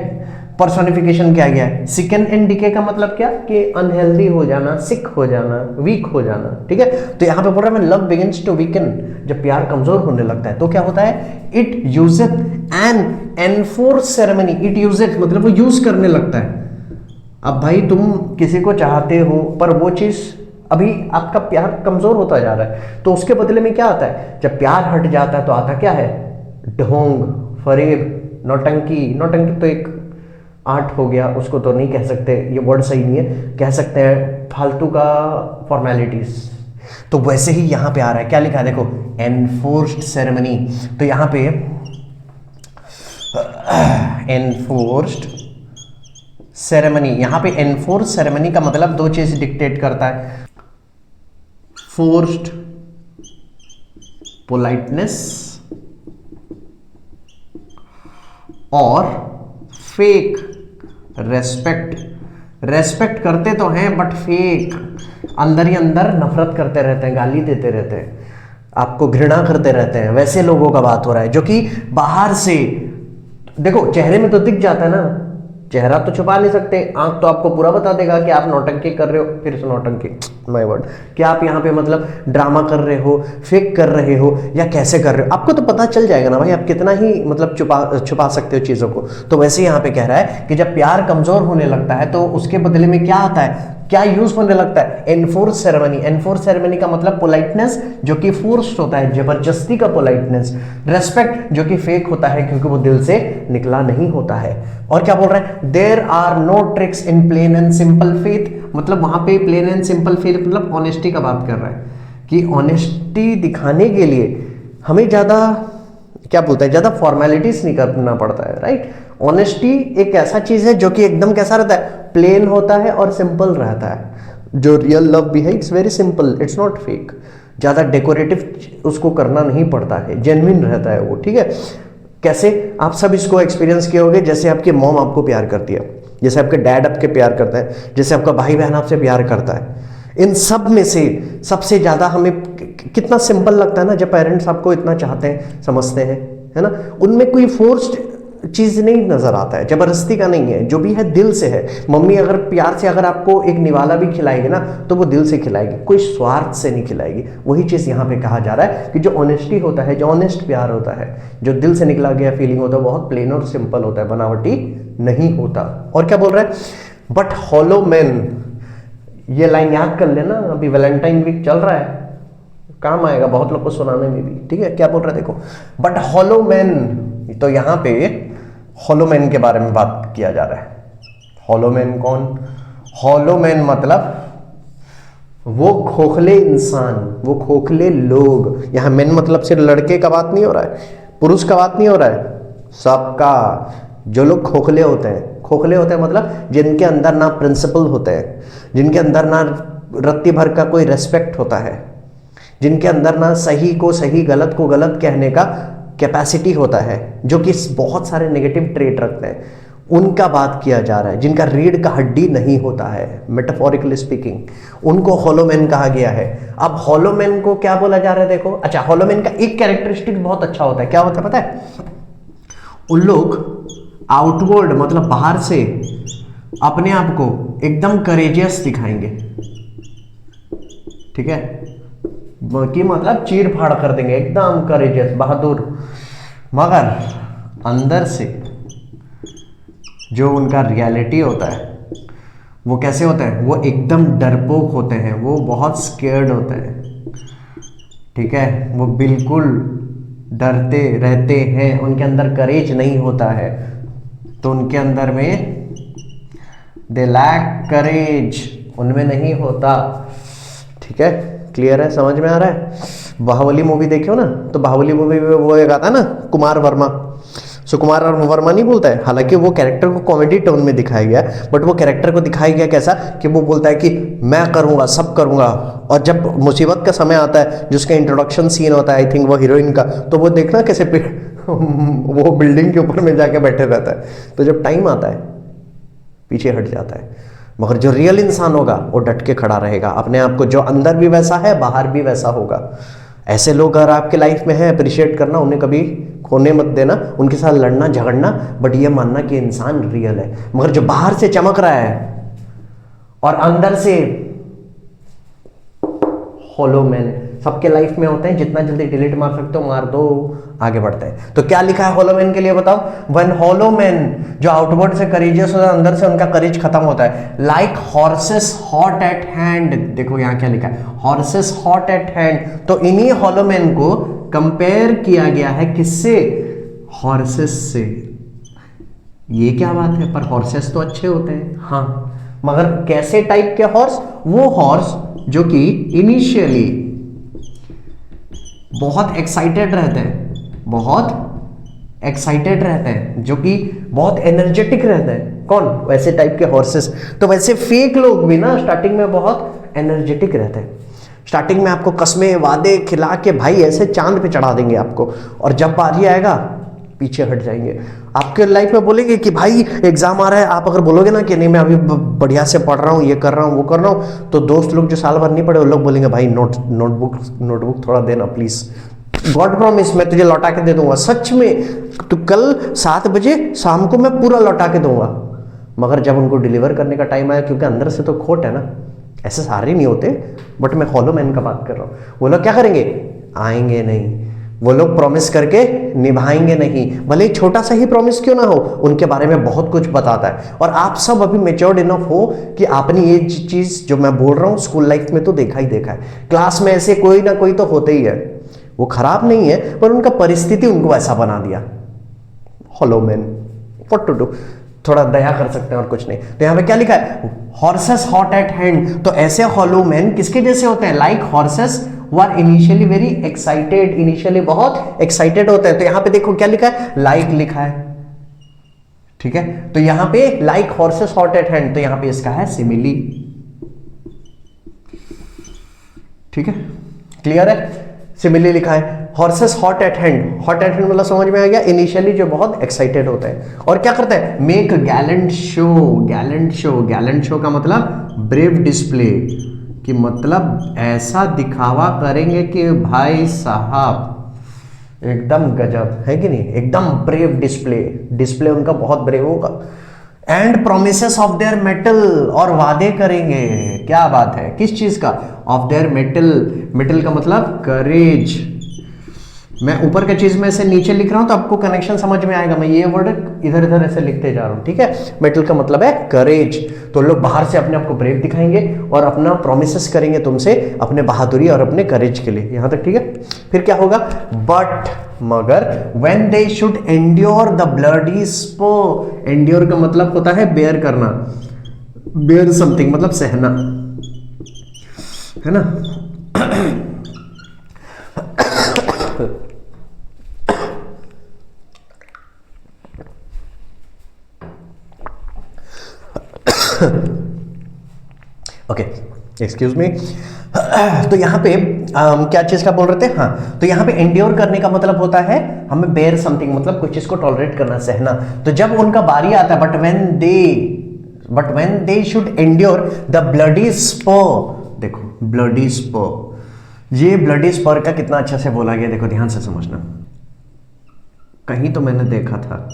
पर्सोनिफिकेशन किया गया है। सिकन एंड डिके का मतलब क्या कि अनहेल्दी हो जाना, सिक हो जाना, वीक हो जाना, ठीक है? तो यहाँ पे बोल रहा है लव बिगिंस टू वीकन, जब प्यार कमजोर होने लगता है तो क्या होता है? It useth an enforce ceremony. It useth मतलब वो यूज करने लगता है। अब भाई तुम किसी को चाहते हो पर वो चीज अभी आपका प्यार कमजोर होता जा रहा है, तो उसके बदले में क्या आता है? जब प्यार हट जाता है तो आता क्या है? ढोंग, फरेब, नौटंकी। नौटंकी तो एक आर्ट हो गया, उसको तो नहीं कह सकते, ये वर्ड सही नहीं है, कह सकते हैं फालतू का फॉर्मेलिटीज। तो वैसे ही यहां पे आ रहा है, क्या लिखा है देखो, एनफोर्स्ड सेरेमनी। तो यहां पे एनफोर्स्ड सेरेमनी, यहां पे एनफोर्स्ड सेरेमनी का मतलब 2 चीज डिक्टेट करता है, फोर्स्ड पोलाइटनेस और फेक रेस्पेक्ट। रेस्पेक्ट करते तो हैं बट फेक, अंदर ही अंदर नफरत करते रहते हैं, गाली देते रहते हैं, आपको घृणा करते रहते हैं। वैसे लोगों का बात हो रहा है जो कि बाहर से देखो चेहरे में तो दिख जाता है ना, चेहरा तो छुपा नहीं सकते, आंख तो आपको पूरा बता देगा कि आप नौटंकी कर रहे हो, फिर से नौटंकी माय वर्ड, कि आप यहाँ पे मतलब ड्रामा कर रहे हो, फेक कर रहे हो या कैसे कर रहे हो, आपको तो पता चल जाएगा ना भाई, आप कितना ही मतलब छुपा सकते हो चीज़ों को। तो वैसे यहाँ पे कह रहा है कि जब प्यार कमज़ोर होने लगता है तो उसके बदले में क्या आता है, क्या यूज होने लगता है, एनफोर्स सेरेमनी। एनफोर्स सेरेमनी का मतलब पोलाइटनेस जो कि फोर्स्ड होता है, जबरदस्ती का पोलाइटनेस। रेस्पेक्ट जो कि फेक होता है क्योंकि वो दिल से निकला नहीं होता है। और क्या बोल रहा है, there are no tricks in plain and simple faith, मतलब वहां पे प्लेन एंड सिंपल फेथ मतलब ऑनेस्टी का बात कर रहा है कि ऑनेस्टी दिखाने के लिए हमें ज्यादा क्या बोलता है, ज्यादा फॉर्मेलिटीज नहीं करना पड़ता है, राइट। ऑनेस्टी एक ऐसा चीज है जो कि एकदम कैसा रहता है, प्लेन होता है और सिंपल रहता है। जो रियल लव भी है it's very simple, it's not fake, ज्यादा डेकोरेटिव उसको करना नहीं पड़ता है, जेन्युइन रहता है वो, ठीक है। कैसे, आप सब इसको एक्सपीरियंस किए होंगे, जैसे आपकी मॉम आपको प्यार करती है, जैसे आपके डैड आपके प्यार करता है, जैसे आपका भाई बहन आपसे प्यार करता है। इन सब में से सबसे ज्यादा हमें कितना सिंपल लगता है ना, जब पेरेंट्स आपको इतना चाहते हैं, समझते हैं, है ना। उनमें कोई फोर्स्ड चीज नहीं नजर आता है, जबरदस्ती का नहीं है, जो भी है दिल से है। मम्मी अगर प्यार से अगर आपको एक निवाला भी खिलाएगी ना तो वो दिल से खिलाएगी, कोई स्वार्थ से नहीं खिलाएगी। वही चीज यहाँ पे कहा जा रहा है कि जो ऑनेस्टी होता है, जो ऑनेस्ट प्यार होता है, जो दिल से निकला गया फीलिंग होता है, बहुत प्लेन और सिंपल होता है, बनावटी नहीं होता। और क्या बोल रहा है, बट हॉलो मैन, ये लाइन याद कर लेना, अभी वैलेंटाइन वीक चल रहा है, काम आएगा बहुत लोग को सुनाने में भी, ठीक है। क्या बोल रहा है देखो, बट हॉलो मैन, तो यहाँ पे हॉलो मैन के बारे में बात किया जा रहा है। हॉलो मैन कौन, हॉलो मैन मतलब वो खोखले इंसान, वो खोखले लोग। यहाँ मैन मतलब सिर्फ लड़के का बात नहीं हो रहा है, पुरुष का बात नहीं हो रहा है, सबका। जो लोग खोखले होते हैं, खोखले होते हैं मतलब जिनके अंदर ना प्रिंसिपल होते हैं, जिनके अंदर ना रत्ती भर का कोई रेस्पेक्ट होता है, जिनके अंदर ना सही को सही, गलत को गलत कहने का कैपेसिटी होता है, जो कि बहुत सारे नेगेटिव ट्रेट रखते हैं, उनका बात किया जा रहा है। जिनका रीढ़ का हड्डी नहीं होता है, मेटाफोरिकली स्पीकिंग, उनको हॉलोमैन कहा गया है। अब हॉलोमैन को क्या बोला जा रहा है देखो, अच्छा हॉलोमैन का एक कैरेक्टरिस्टिक बहुत अच्छा होता है, क्या होता है पता है, उन लोग आउटवर्ड मतलब बाहर से अपने आप को एकदम करेजियस दिखाएंगे, ठीक है, कि मतलब चीर फाड़ कर देंगे, एकदम करेजियस, बहादुर, मगर अंदर से जो उनका रियलिटी होता है वो कैसे होता है, वो एकदम डरपोक होते हैं, वो बहुत स्केर्ड होते हैं, ठीक है, वो बिल्कुल डरते रहते हैं, उनके अंदर करेज नहीं होता है, तो उनके अंदर में दे लैक करेज, उनमें नहीं होता, ठीक है। क्लियर है, समझ में आ रहा है। बाहुबली मूवी देखियो ना, तो बाहुबली मूवी में वो एक आता है ना, कुमार वर्मा, सुकुमार वर्मा नहीं बोलता है, हालांकि वो कैरेक्टर को कॉमेडी टोन में दिखाया गया, बट वो कैरेक्टर को दिखाया गया कैसा कि वो बोलता है कि मैं करूंगा, सब करूंगा, और जब मुसीबत का समय आता है, जिसका इंट्रोडक्शन सीन होता है आई थिंक वो हीरोइन का, तो वो देखना कैसे वो बिल्डिंग के ऊपर में जाके बैठे रहता है, तो जब टाइम आता है पीछे हट जाता है। मगर जो रियल इंसान होगा वो डट के खड़ा रहेगा, अपने आप को, जो अंदर भी वैसा है बाहर भी वैसा होगा। ऐसे लोग अगर आपके लाइफ में हैं, अप्रिशिएट करना, उन्हें कभी खोने मत देना, उनके साथ लड़ना झगड़ना, बट ये मानना कि इंसान रियल है। मगर जो बाहर से चमक रहा है और अंदर से होलो मैन, सबके लाइफ में होते हैं, जितना जल्दी डिलीट मार सकते हो मार दो, आगे बढ़ते हैं। तो क्या लिखा है होलो मैन के लिए बताओ, वन होलो मैन, जो आउटवर्ड से करेजियस होता है, अंदर से उनका करेज खत्म होता है। Like horses hot at hand, देखो यहाँ क्या लिखा है, हॉर्सेस हॉट एट हैंड, तो इन्हीं होलो मैन को कंपेयर किया गया है किससे, हॉर्सेस से। ये क्या बात है, पर हॉर्सेस तो अच्छे होते हैं, हाँ, मगर कैसे टाइप के हॉर्स, वो हॉर्स जो कि इनिशियली बहुत एक्साइटेड रहते हैं, बहुत एक्साइटेड रहते हैं, जो कि बहुत एनर्जेटिक रहते हैं, कौन, वैसे टाइप के हॉर्सेस। तो वैसे फेक लोग भी ना स्टार्टिंग में बहुत एनर्जेटिक रहते हैं, स्टार्टिंग में आपको कस्में वादे खिला के भाई ऐसे चांद पे चढ़ा देंगे आपको, और जब बारी आएगा पीछे हट जाएंगे। आपके लाइफ में बोलेंगे कि भाई एग्जाम आ रहा है, आप अगर बोलोगे ना कि नहीं मैं अभी बढ़िया से पढ़ रहा हूँ, ये कर रहा हूँ, वो कर रहा हूँ, तो दोस्त लोग जो साल भर नहीं पढ़े वो लोग बोलेंगे भाई नोटबुक थोड़ा देना प्लीज, गॉड प्रॉमिस मैं तुझे लौटा के दे दूंगा, सच में, तो कल 7 बजे शाम को मैं पूरा लौटा के दूंगा। मगर जब उनको डिलीवर करने का टाइम आया, क्योंकि अंदर से तो खोट है ना, ऐसे सारे नहीं होते, बट मैं हॉलो मैन का बात कर रहा हूँ। वो लोग क्या करेंगे, आएंगे नहीं, वो लोग प्रॉमिस करके निभाएंगे नहीं, भले ही छोटा सा ही प्रॉमिस क्यों ना हो, उनके बारे में बहुत कुछ बताता है। और आप सब अभी मेच्योर्ड इनफ हो कि आपने ये चीज जो मैं बोल रहा हूँ स्कूल लाइफ में तो देखा ही देखा है। क्लास में ऐसे कोई ना कोई तो होते ही है, वो खराब नहीं है पर उनका परिस्थिति उनको ऐसा बना दिया। Hollow men, what to do, थोड़ा दया कर सकते हैं और कुछ नहीं। तो यहाँ पे क्या लिखा है, हॉर्सेस हॉट एट हैंड। तो ऐसे हॉलो मैन किसके जैसे होते हैं, like horses who are initially very excited, initially बहुत एक्साइटेड होते हैं। तो यहां पे देखो क्या लिखा है, लाइक लिखा है, ठीक है। तो यहां पे like horses hot at hand, तो यहां पे इसका है सिमिली, ठीक है, क्लियर है। सिमिली लिखा है, horses hot at hand, hot at hand मतलब समझ में आ गया, इनिशियली जो बहुत एक्साइटेड होते हैं। और क्या करते हैं, make Gallant show, Gallant show, Gallant show का मतलब ब्रेव डिस्प्ले, कि मतलब ऐसा दिखावा करेंगे कि भाई साहब एकदम गजब है कि नहीं, एकदम ब्रेव डिस्प्ले, डिस्प्ले उनका बहुत ब्रेव होगा। And promises of their metal, और वादे करेंगे, क्या बात है, किस चीज का, ऑफ देयर मेटल, मेटल का मतलब करेज। मैं ऊपर का चीज में ऐसे नीचे लिख रहा हूं तो आपको कनेक्शन समझ में आएगा, मैं ये वर्ड इधर इधर ऐसे लिखते जा रहा हूं, ठीक है। मेटल का मतलब है करेज। तो लोग बाहर से अपने आप को ब्रेव दिखाएंगे और अपना प्रोमिसेस करेंगे तुमसे अपने बहादुरी और अपने करेज के लिए, यहां तक ठीक है। फिर क्या होगा, बट मगर when they should endure the bloody spur, endure का मतलब होता है बेयर करना, बेयर समथिंग मतलब सहना, है ना। Okay, excuse me. तो यहां पे क्या चीज का बोल रहे थे, हाँ, तो यहां पे एंड्योर करने का मतलब होता है हमें बेयर समथिंग, मतलब कुछ चीज को टॉलरेट करना, सहना। तो जब उनका बारी आता है, but when they should endure the bloody spur, देखो ब्लडी स्पो, ये ब्लडी स्पर का कितना अच्छा से बोला गया, देखो ध्यान से समझना, कहीं तो मैंने देखा था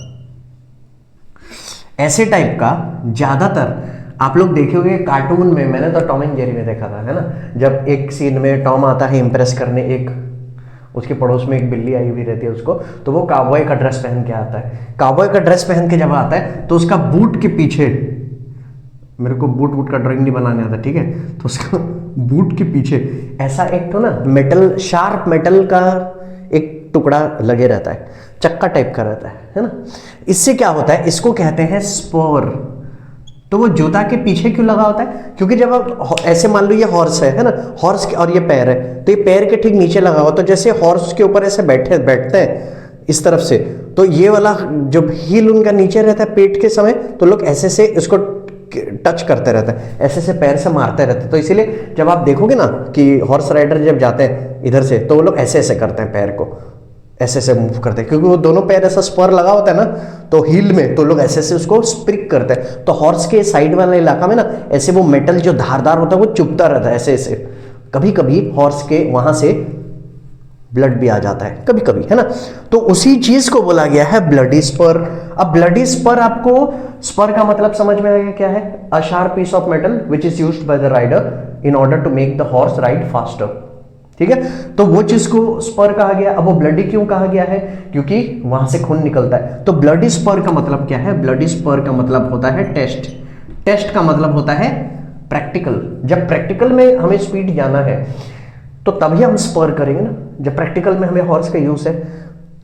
ऐसे टाइप का, ज्यादातर आप लोग देखे होंगे कार्टून में, मैंने तो टॉम एंड जेरी में देखा था, है ना। जब एक सीन में टॉम आता है इम्प्रेस करने, एक उसके पड़ोस में एक बिल्ली आई हुई रहती है उसको, तो वो काउबॉय का ड्रेस पहन के आता है। काउबॉय का ड्रेस पहन के जब आता है तो उसका बूट के पीछे, मेरे को बूट का ड्राइंग नहीं बनाने आता, ठीक है, तो उसका बूट के पीछे ऐसा एक तो ना मेटल, शार्प मेटल का एक टुकड़ा लगे रहता है, चक्का टाइप का रहता है ना। इससे क्या होता है, इसको कहते हैं स्पोर। तो वो जूता के पीछे क्यों लगा होता है, क्योंकि जब आप ऐसे मान लो ये हॉर्स है ना, हॉर्स और ये पैर है, तो ये पैर के ठीक नीचे लगा हुआ, तो जैसे हॉर्स के ऊपर ऐसे बैठते हैं इस तरफ से, तो ये वाला जो हील उनका नीचे रहता है पेट के समय, तो लोग ऐसे से इसको टच करते रहते हैं, ऐसे से पैर से मारते रहते हैं। तो इसीलिए जब आप देखोगे ना कि हॉर्स राइडर जब जाते हैं इधर से, तो वो लोग ऐसे ऐसे करते हैं, पैर को ऐसे ऐसे मूव करते हैं, क्योंकि वो दोनों पैर ऐसा स्पर लगा होता है ना, तो हील में, तो लोग ऐसे ऐसे उसको स्प्रिक करते हैं। तो हॉर्स के साइड वाले इलाका में ना ऐसे वो मेटल जो धारदार होता है वो चुभता रहता है ऐसे ऐसे, कभी कभी हॉर्स के वहां से ब्लड भी आ जाता है कभी कभी, है ना। तो उसी चीज को बोला गया है ब्लडी स्पर। अब ब्लडी स्पर, आपको स्पर का मतलब समझ में आ गया क्या है, a sharp piece of metal which is used by the rider in order to make the horse ride faster, ठीक है। तो वो चीज को स्पर कहा गया। अब वो ब्लडी क्यों कहा गया है, क्योंकि वहां से खून निकलता है। तो ब्लडी स्पर का मतलब क्या है, ब्लडी स्पर का मतलब होता है टेस्ट, टेस्ट का मतलब होता है प्रैक्टिकल। जब प्रैक्टिकल में हमें स्पीड जाना है तो तभी हम स्पर करेंगे ना, जब प्रैक्टिकल में हमें हॉर्स का यूज है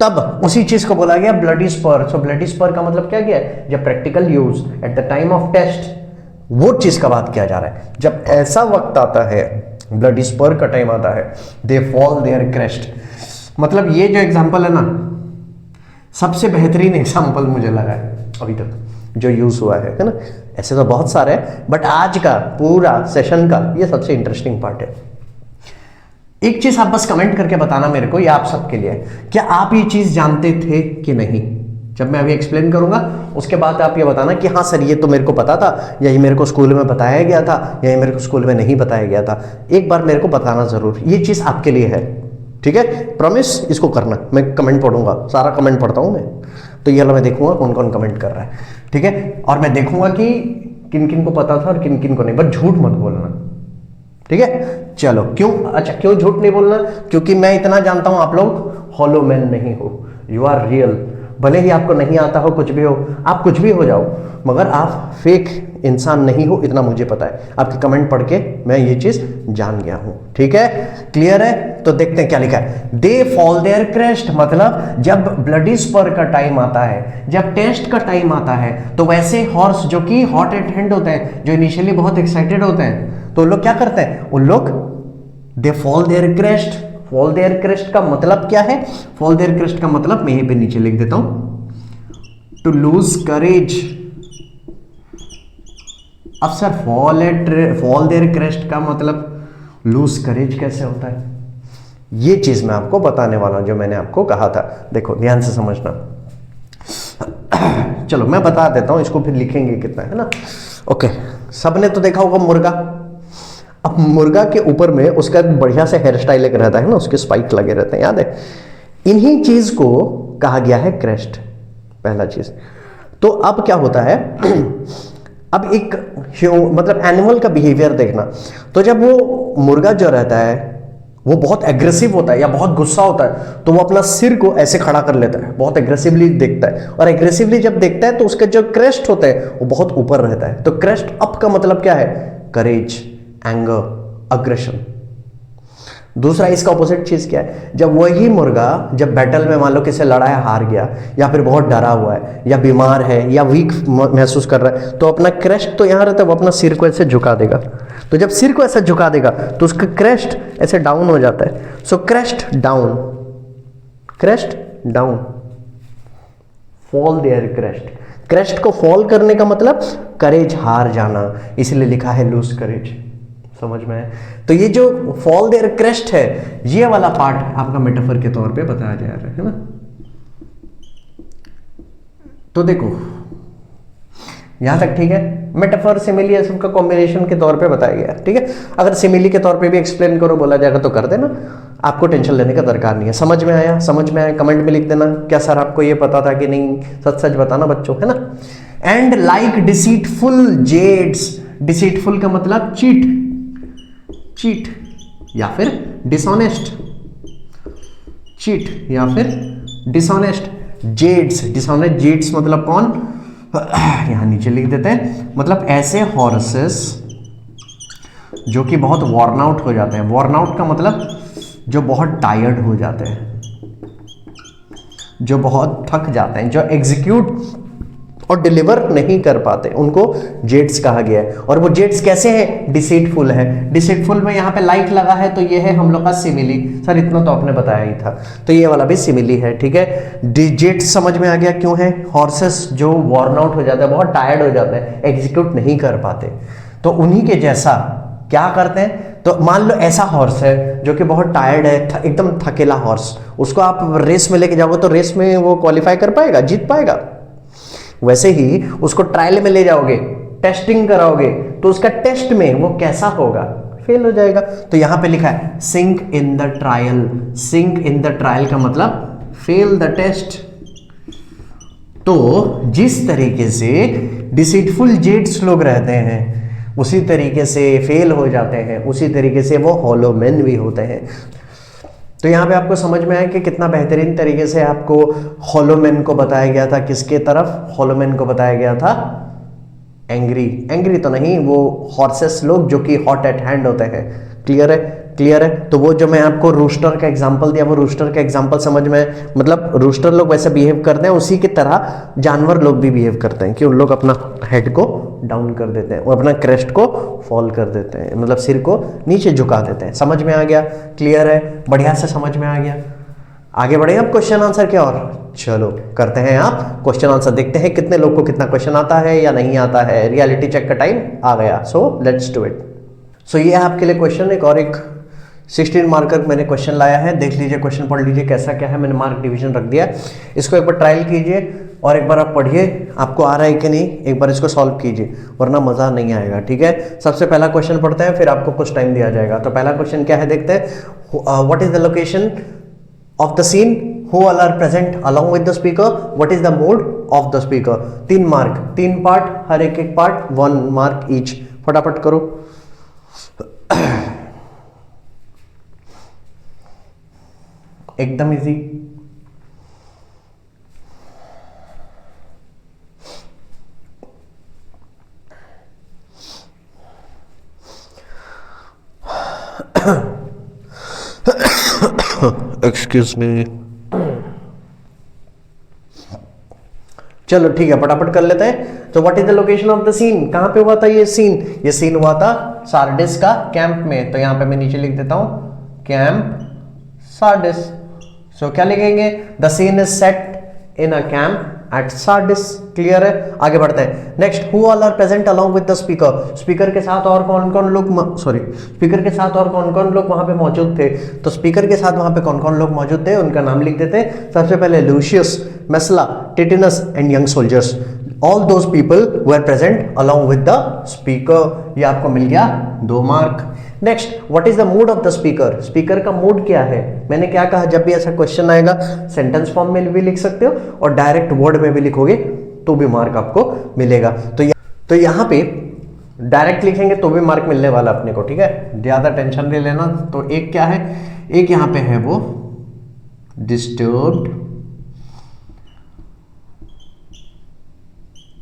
तब, उसी चीज को बोला गया bloody spur. So bloody spur का मतलब क्या गया, जब practical use at the time of test, वो चीज का बात किया जा रहा है। जब ऐसा वक्त आता है, ब्लडी स्पर का टाइम आता है, दे फॉल देयर क्रेस्ट, मतलब ये जो एग्जांपल है ना, सबसे बेहतरीन एग्जांपल मुझे लगा है अभी तक जो यूज हुआ है ना। ऐसे तो बहुत सारे हैं, बट आज का पूरा सेशन का ये सबसे इंटरेस्टिंग पार्ट है। एक चीज आप बस कमेंट करके बताना मेरे को, या आप सबके लिए, क्या आप ये चीज जानते थे कि नहीं। जब मैं अभी एक्सप्लेन करूंगा उसके बाद आप ये बताना कि हाँ सर ये तो मेरे को पता था, यही मेरे को स्कूल में बताया गया था, यही मेरे को स्कूल में नहीं बताया गया था। एक बार मेरे को बताना जरूर, ये चीज आपके लिए है, ठीक है, प्रॉमिस इसको करना। मैं कमेंट पढ़ूंगा, सारा कमेंट पढ़ता हूं मैं, तो ये वाला मैं देखूंगा कौन कौन कमेंट कर रहा है, ठीक है। और मैं देखूंगा कि किन किन को पता था और किन किन को नहीं, बस झूठ मत बोलना, ठीक है। चलो क्यों, अच्छा क्यों झूठ नहीं बोलना, क्योंकि मैं इतना जानता हूं आप लोग हॉलो मैन नहीं हो, यू आर रियल। भले ही आपको नहीं आता हो, कुछ भी हो, आप कुछ भी हो जाओ, मगर आप फेक इंसान नहीं हो, इतना मुझे पता है। आपके कमेंट पढ़ के मैं ये चीज जान गया हूं, ठीक है, क्लियर है। तो देखते हैं क्या लिखा है। दे फॉल देयर क्रेस्ट, मतलब जब ब्लडी स्पर का टाइम आता है, जब टेस्ट का टाइम आता है, तो वैसे हॉर्स जो कि हॉट एट हैंड होते हैं, जो इनिशियली बहुत एक्साइटेड होते हैं, तो लोग क्या करते हैं, उन लोग they fall their crest. Fall their crest का मतलब क्या है, फॉल देयर क्रेस्ट का मतलब मैं यहीं पे नीचे लिख देता हूं, टू लूज करेज। अब सर फॉल देयर क्रेस्ट का मतलब लूज करेज कैसे होता है, ये चीज मैं आपको बताने वाला हूं, जो मैंने आपको कहा था। देखो ध्यान से समझना। चलो मैं बता देता हूं इसको, फिर लिखेंगे कितना, है ना। ओके, सबने तो देखा होगा मुर्गा। अब मुर्गा के ऊपर में उसका बढ़िया से हेयर स्टाइल एक रहता है ना, उसके स्पाइक लगे रहते हैं, याद है। इन्हीं चीज को कहा गया है क्रेस्ट, पहला चीज। तो अब क्या होता है, अब एक मतलब एनिमल का बिहेवियर देखना। तो जब वो मुर्गा जो रहता है वो बहुत एग्रेसिव होता है या बहुत गुस्सा होता है, तो वो अपना सिर को ऐसे खड़ा कर लेता है, बहुत एग्रेसिवली देखता है। और एग्रेसिवली जब देखता है तो उसका जो क्रेस्ट होता है वो बहुत ऊपर रहता है। तो क्रेस्ट अप का मतलब क्या है, करेज, एंगर, अग्रेशन। दूसरा इसका ऑपोजिट चीज क्या है, जब वही मुर्गा जब बैटल में मान लो किसी लड़ाई हार गया, या फिर बहुत डरा हुआ है, या बीमार है, या वीक महसूस कर रहा है, तो अपना क्रेस्ट तो यहां रहता है, वो अपना सिर को ऐसे झुका देगा। तो जब सिर को ऐसे झुका देगा तो उसका क्रेस्ट ऐसे डाउन हो जाता है। So crest down, crest down, fall their crest. Crest को फॉल करने का मतलब करेज हार जाना, इसलिए लिखा है लूज करेज, समझ में है। तो ये जो फॉल देयर क्रेस्ट है, ये वाला पार्ट आपका मेटाफर के तौर पे बताया जा रहा है ना। तो देखो यहां तक ठीक है, मेटाफर सिमिली है सबका कॉम्बिनेशन के तौर पे बताया गया, ठीक है। अगर सिमिली के तौर पे भी एक्सप्लेन करो बोला जाएगा तो कर देना, आपको टेंशन लेने का दरकार नहीं है। समझ में आया, समझ में आया, कमेंट में लिख देना क्या सर आपको ये पता था कि नहीं, सच सच बताना बच्चों, है ना। And like deceitful Jades, deceitful का मतलब चीट, चीट या फिर डिसऑनेस्ट, चीट या फिर डिसऑनेस्ट। जेड्स, डिसऑनेस्ट जेड्स मतलब कौन, यहां नीचे लिख देते हैं, मतलब ऐसे हॉर्सेस जो कि बहुत वॉर्न आउट हो जाते हैं। वॉर्न आउट का मतलब जो बहुत टायर्ड हो जाते हैं, जो बहुत थक जाते हैं, जो एग्जीक्यूट और डिलीवर नहीं कर पाते, उनको जेट्स कहा गया है। और वो जेट्स कैसे हैं, डिसीटफुल है। डिसीटफुल में यहाँ पे लाइक लगा है, तो ये है हम लोग का सिमिली। सर इतना तो आपने बताया ही था, तो ये वाला भी सिमिली है, ठीक है। जेट्स समझ में आ गया क्यों है, हॉर्सेस जो वॉर्न आउट हो जाते हैं, बहुत टायर्ड हो जाते हैं, एग्जीक्यूट नहीं कर पाते, तो उन्हीं के जैसा क्या करते हैं। तो मान लो ऐसा हॉर्स है जो कि बहुत टायर्ड है, एकदम थकेला हॉर्स, उसको आप रेस में लेके जाओगे तो रेस में वो क्वालिफाई कर पाएगा, जीत पाएगा। वैसे ही उसको ट्रायल में ले जाओगे, टेस्टिंग कराओगे, तो उसका टेस्ट में वो कैसा होगा, फेल हो जाएगा। तो यहां पे लिखा है sink in the trial. Sink in the trial का मतलब फेल द टेस्ट। तो जिस तरीके से डिसीटफुल जेट्स लोग रहते हैं, उसी तरीके से फेल हो जाते हैं, उसी तरीके से वो हॉलो मैन भी होते हैं। तो यहाँ पे आपको समझ में आया कि कितना बेहतरीन तरीके से आपको हॉलो मैन को बताया गया था। किसके तरफ हॉलो मैन को बताया गया था, एंग्री, एंग्री तो नहीं, वो हॉर्सेस लोग जो कि हॉट एट हैंड होते हैं। क्लियर है, क्लियर है। तो वो जो मैं आपको रूस्टर का एग्जांपल दिया, वो रूस्टर का एग्जांपल समझ में, मतलब रूस्टर लोग वैसे बिहेव करते हैं, उसी की तरह जानवर लोग भी बिहेव करते हैं कि उन लोग अपना हेड को डाउन कर देते हैं, वो अपना क्रेस्ट को फॉल कर देते हैं, मतलब सिर को नीचे झुका देते हैं। समझ में आ गया, क्लियर है, बढ़िया से समझ में आ गया। आगे बढ़े अब क्वेश्चन आंसर क्या, और चलो करते हैं आप क्वेश्चन आंसर, देखते हैं कितने लोग को कितना क्वेश्चन आता है या नहीं आता है। रियलिटी चेक का टाइम आ गया, सो लेट्स डू इट। सो ये है आपके लिए क्वेश्चन, एक और एक 16 मार्कर मैंने क्वेश्चन लाया है, देख लीजिए क्वेश्चन, पढ़ लीजिए कैसा क्या है। मैंने मार्क डिवीजन रख दिया, इसको एक बार ट्रायल कीजिए और एक बार आप पढ़िए आपको आ रहा है कि नहीं, एक बार इसको सॉल्व कीजिए, वरना मज़ा नहीं आएगा, ठीक है। सबसे पहला क्वेश्चन पढ़ते हैं, फिर आपको कुछ टाइम दिया जाएगा। तो पहला क्वेश्चन क्या है देखते हैं, what is the location of the scene who all are present along with the speaker, what is the mood of the speaker. 3 mark, 3 part, हर एक एक पार्ट 1 मार्क ईच। फटाफट करो। एकदम इजी। Excuse me. चलो ठीक है, फटाफट कर लेते हैं। तो what is the location of the scene, कहां पे हुआ था ये सीन? ये सीन हुआ था सार्डिस का कैंप में। तो यहां पे मैं नीचे लिख देता हूं कैंप सार्डिस। सो क्या लिखेंगे? The scene is set in a camp at Sardis. Clear है? आगे बढ़ते हैं। Next, who all are present along with the speaker. Speaker के साथ और कौन कौन लोग स्पीकर के साथ और कौन कौन लोग वहां पे मौजूद थे? तो स्पीकर के साथ वहां पे कौन कौन लोग मौजूद थे उनका नाम लिख देते हैं। सबसे पहले Lucius, Messala, Titinius and young soldiers. All those people were present along with the speaker. ये आपको मिल गया 2 mark. Next, what is the mood of the speaker. Speaker का मूड क्या है? मैंने क्या कहा, जब भी ऐसा क्वेश्चन आएगा सेंटेंस फॉर्म में भी लिख सकते हो और डायरेक्ट वर्ड में भी लिखोगे तो भी मार्क आपको मिलेगा। तो यहां पे डायरेक्ट लिखेंगे तो भी मार्क मिलने वाला अपने को, ठीक है? ज्यादा टेंशन नहीं लेना। तो एक क्या है, एक यहां पे है वो डिस्टर्ब्ड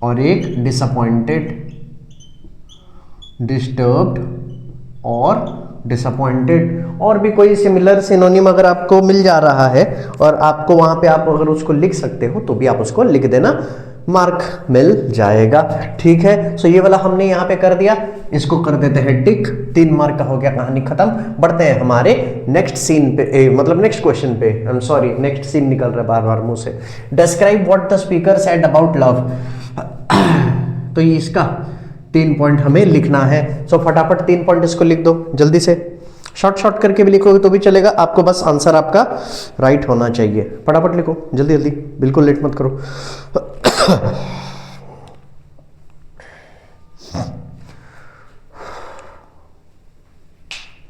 और एक डिसअपॉइंटेड। डिस्टर्ब्ड और डिसअपॉइंटेड। और भी कोई सिमिलर सिनोनिम अगर आपको मिल जा रहा है और आपको वहां पे आप अगर उसको लिख सकते हो तो भी आप उसको लिख देना, मार्क मिल जाएगा। ठीक है, सो ये वाला हमने यहां पे कर दिया, इसको कर देते हैं टिक। 3 मार्क का हो गया, कहानी खत्म। बढ़ते हैं हमारे नेक्स्ट सीन पे, मतलब नेक्स्ट क्वेश्चन पे। I am sorry, next scene निकल रहा है बार बार मुंह से। Describe what the speaker said about love. तो ये इसका 3 पॉइंट हमें लिखना है। सो फटाफट 3 पॉइंट इसको लिख दो जल्दी से। शॉर्ट करके भी लिखोगे तो भी चलेगा, आपको बस आंसर आपका राइट होना चाहिए। फटाफट लिखो जल्दी जल्दी, बिल्कुल लेट मत करो।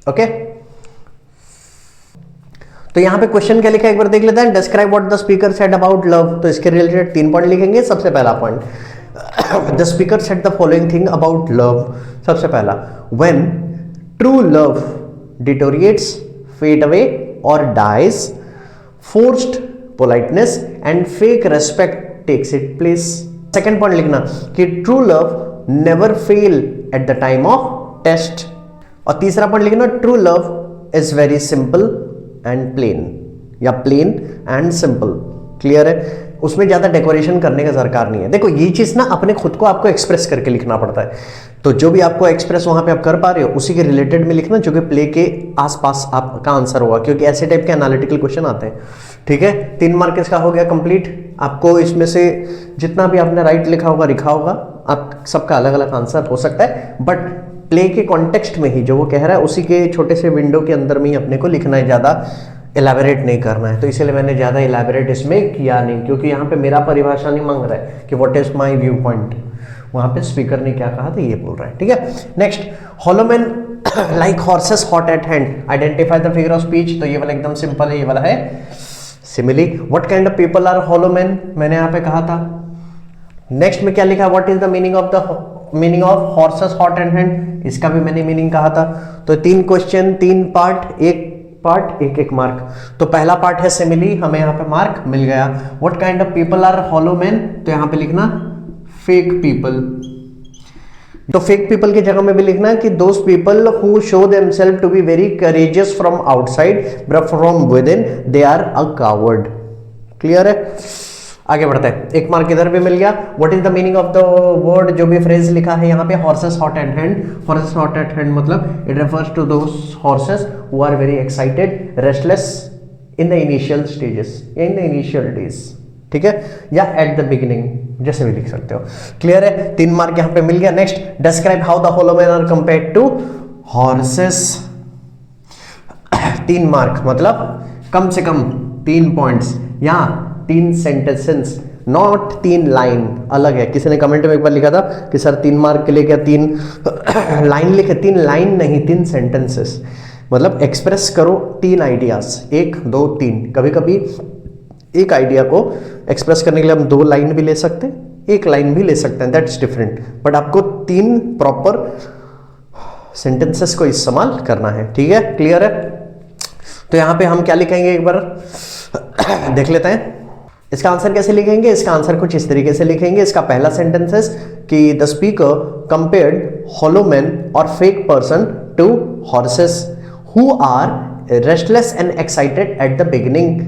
ओके, तो यहां पे क्वेश्चन क्या लिखा है एक बार देख लेते हैं। Describe what the speaker said about love. तो इसके रिलेटेड 3 पॉइंट लिखेंगे। सबसे पहला point, the speaker said the following thing about love. सबसे पहला, when true love deteriorates, fade away और dies, forced politeness and fake respect takes it place. Second point लिखना कि true love never fail at the time of test. और तीसरा point लिखना, true love is very simple and plane, या plane and simple. Clear है? उसमें ज्यादा decoration करने का दरकार नहीं है। देखो ये चीज ना अपने खुद को आपको एक्सप्रेस करके लिखना पड़ता है। तो जो भी आपको एक्सप्रेस वहां पे आप कर पा रहे हो उसी के रिलेटेड में लिखना, जो कि प्ले के आसपास आपका आंसर होगा, क्योंकि ऐसे टाइप के एनालिटिकल क्वेश्चन आते हैं। ठीक है, 3 मार्क इसका हो गया कंप्लीट। आपको इसमें से जितना भी आपने राइट लिखा होगा लिखा होगा, आप सबका अलग अलग आंसर हो सकता है, बट प्ले के कॉन्टेक्स्ट में ही जो वो कह रहा है उसी के छोटे से विंडो के अंदर में ही अपने को लिखना है, ज्यादा इलेबोरेट नहीं करना है। तो इसीलिए मैंने ज्यादा इलेबोरेट इसमें किया नहीं, क्योंकि यहाँ पे मेरा परिभाषा नहीं मांग रहा है कि what is my view point. वहां पे स्पीकर ने क्या कहा था ये बोल रहा है। ठीक है, next, hollow men like horses hot at hand, identify the figure of speech. तो ये वाला एकदम सिंपल है, ये वाला है simile. What kind of people are hollow men, मैंने यहाँ पे कहा था। नेक्स्ट में क्या लिखा, what is the meaning of horses hot at hand, इसका भी मैंने मीनिंग कहा था। तो 3 क्वेश्चन 3 पार्ट, एक पार्ट एक मार्क। तो पहला पार्ट है सिमिली, हमें यहाँ पे मार्क मिल गया। What kind of people are hollow man, तो यहाँ पे लिखना फेक पीपल। तो फेक पीपल की जगह में भी लिखना है कि those people who show themselves to be very courageous from outside but from within they are a coward. Clear है? आगे बढ़ते हैं, 1 मार्क इधर भी मिल गया। What is the meaning of the word, जो भी फ्रेज लिखा है यहाँ पे, horses hot at hand. Horses hot at hand मतलब it refers to those horses who are very excited, restless in the initial stages, in the initial days. ठीक है, या एट द बिगिनिंग, जैसे भी लिख सकते हो। क्लियर है? 3 मार्क यहाँ पे मिल गया। Next, describe how the hollow man are compared to horses. 3 mark मतलब कम से कम 3 पॉइंट्स या 3 सेंटेंसेस, नॉट 3 लाइन। अलग है, किसी ने कमेंट में एक बार लिखा था कि सर 3 मार्क के लिए क्या 3 लाइन लिखे? 3 लाइन नहीं, 3 सेंटेंसेस। मतलब एक्सप्रेस करो 3 आइडियाज, 1 2 3। कभी कभी एक आइडिया को एक्सप्रेस करने के लिए हम 2 लाइन भी ले सकते हैं, 1 लाइन भी ले सकते हैं, दैट्स डिफरेंट, बट आपको 3 प्रॉपर सेंटेंसेस को इस्तेमाल करना है, ठीक है, क्लियर है। तो यहां पे हम क्या लिखेंगे एक बार देख लेते हैं। इसका आंसर कैसे लिखेंगे? इसका आंसर कुछ इस तरीके से लिखेंगे। इसका पहला सेंटेंस है कि the speaker compared hollow man और fake person to horses who are restless and excited at the beginning.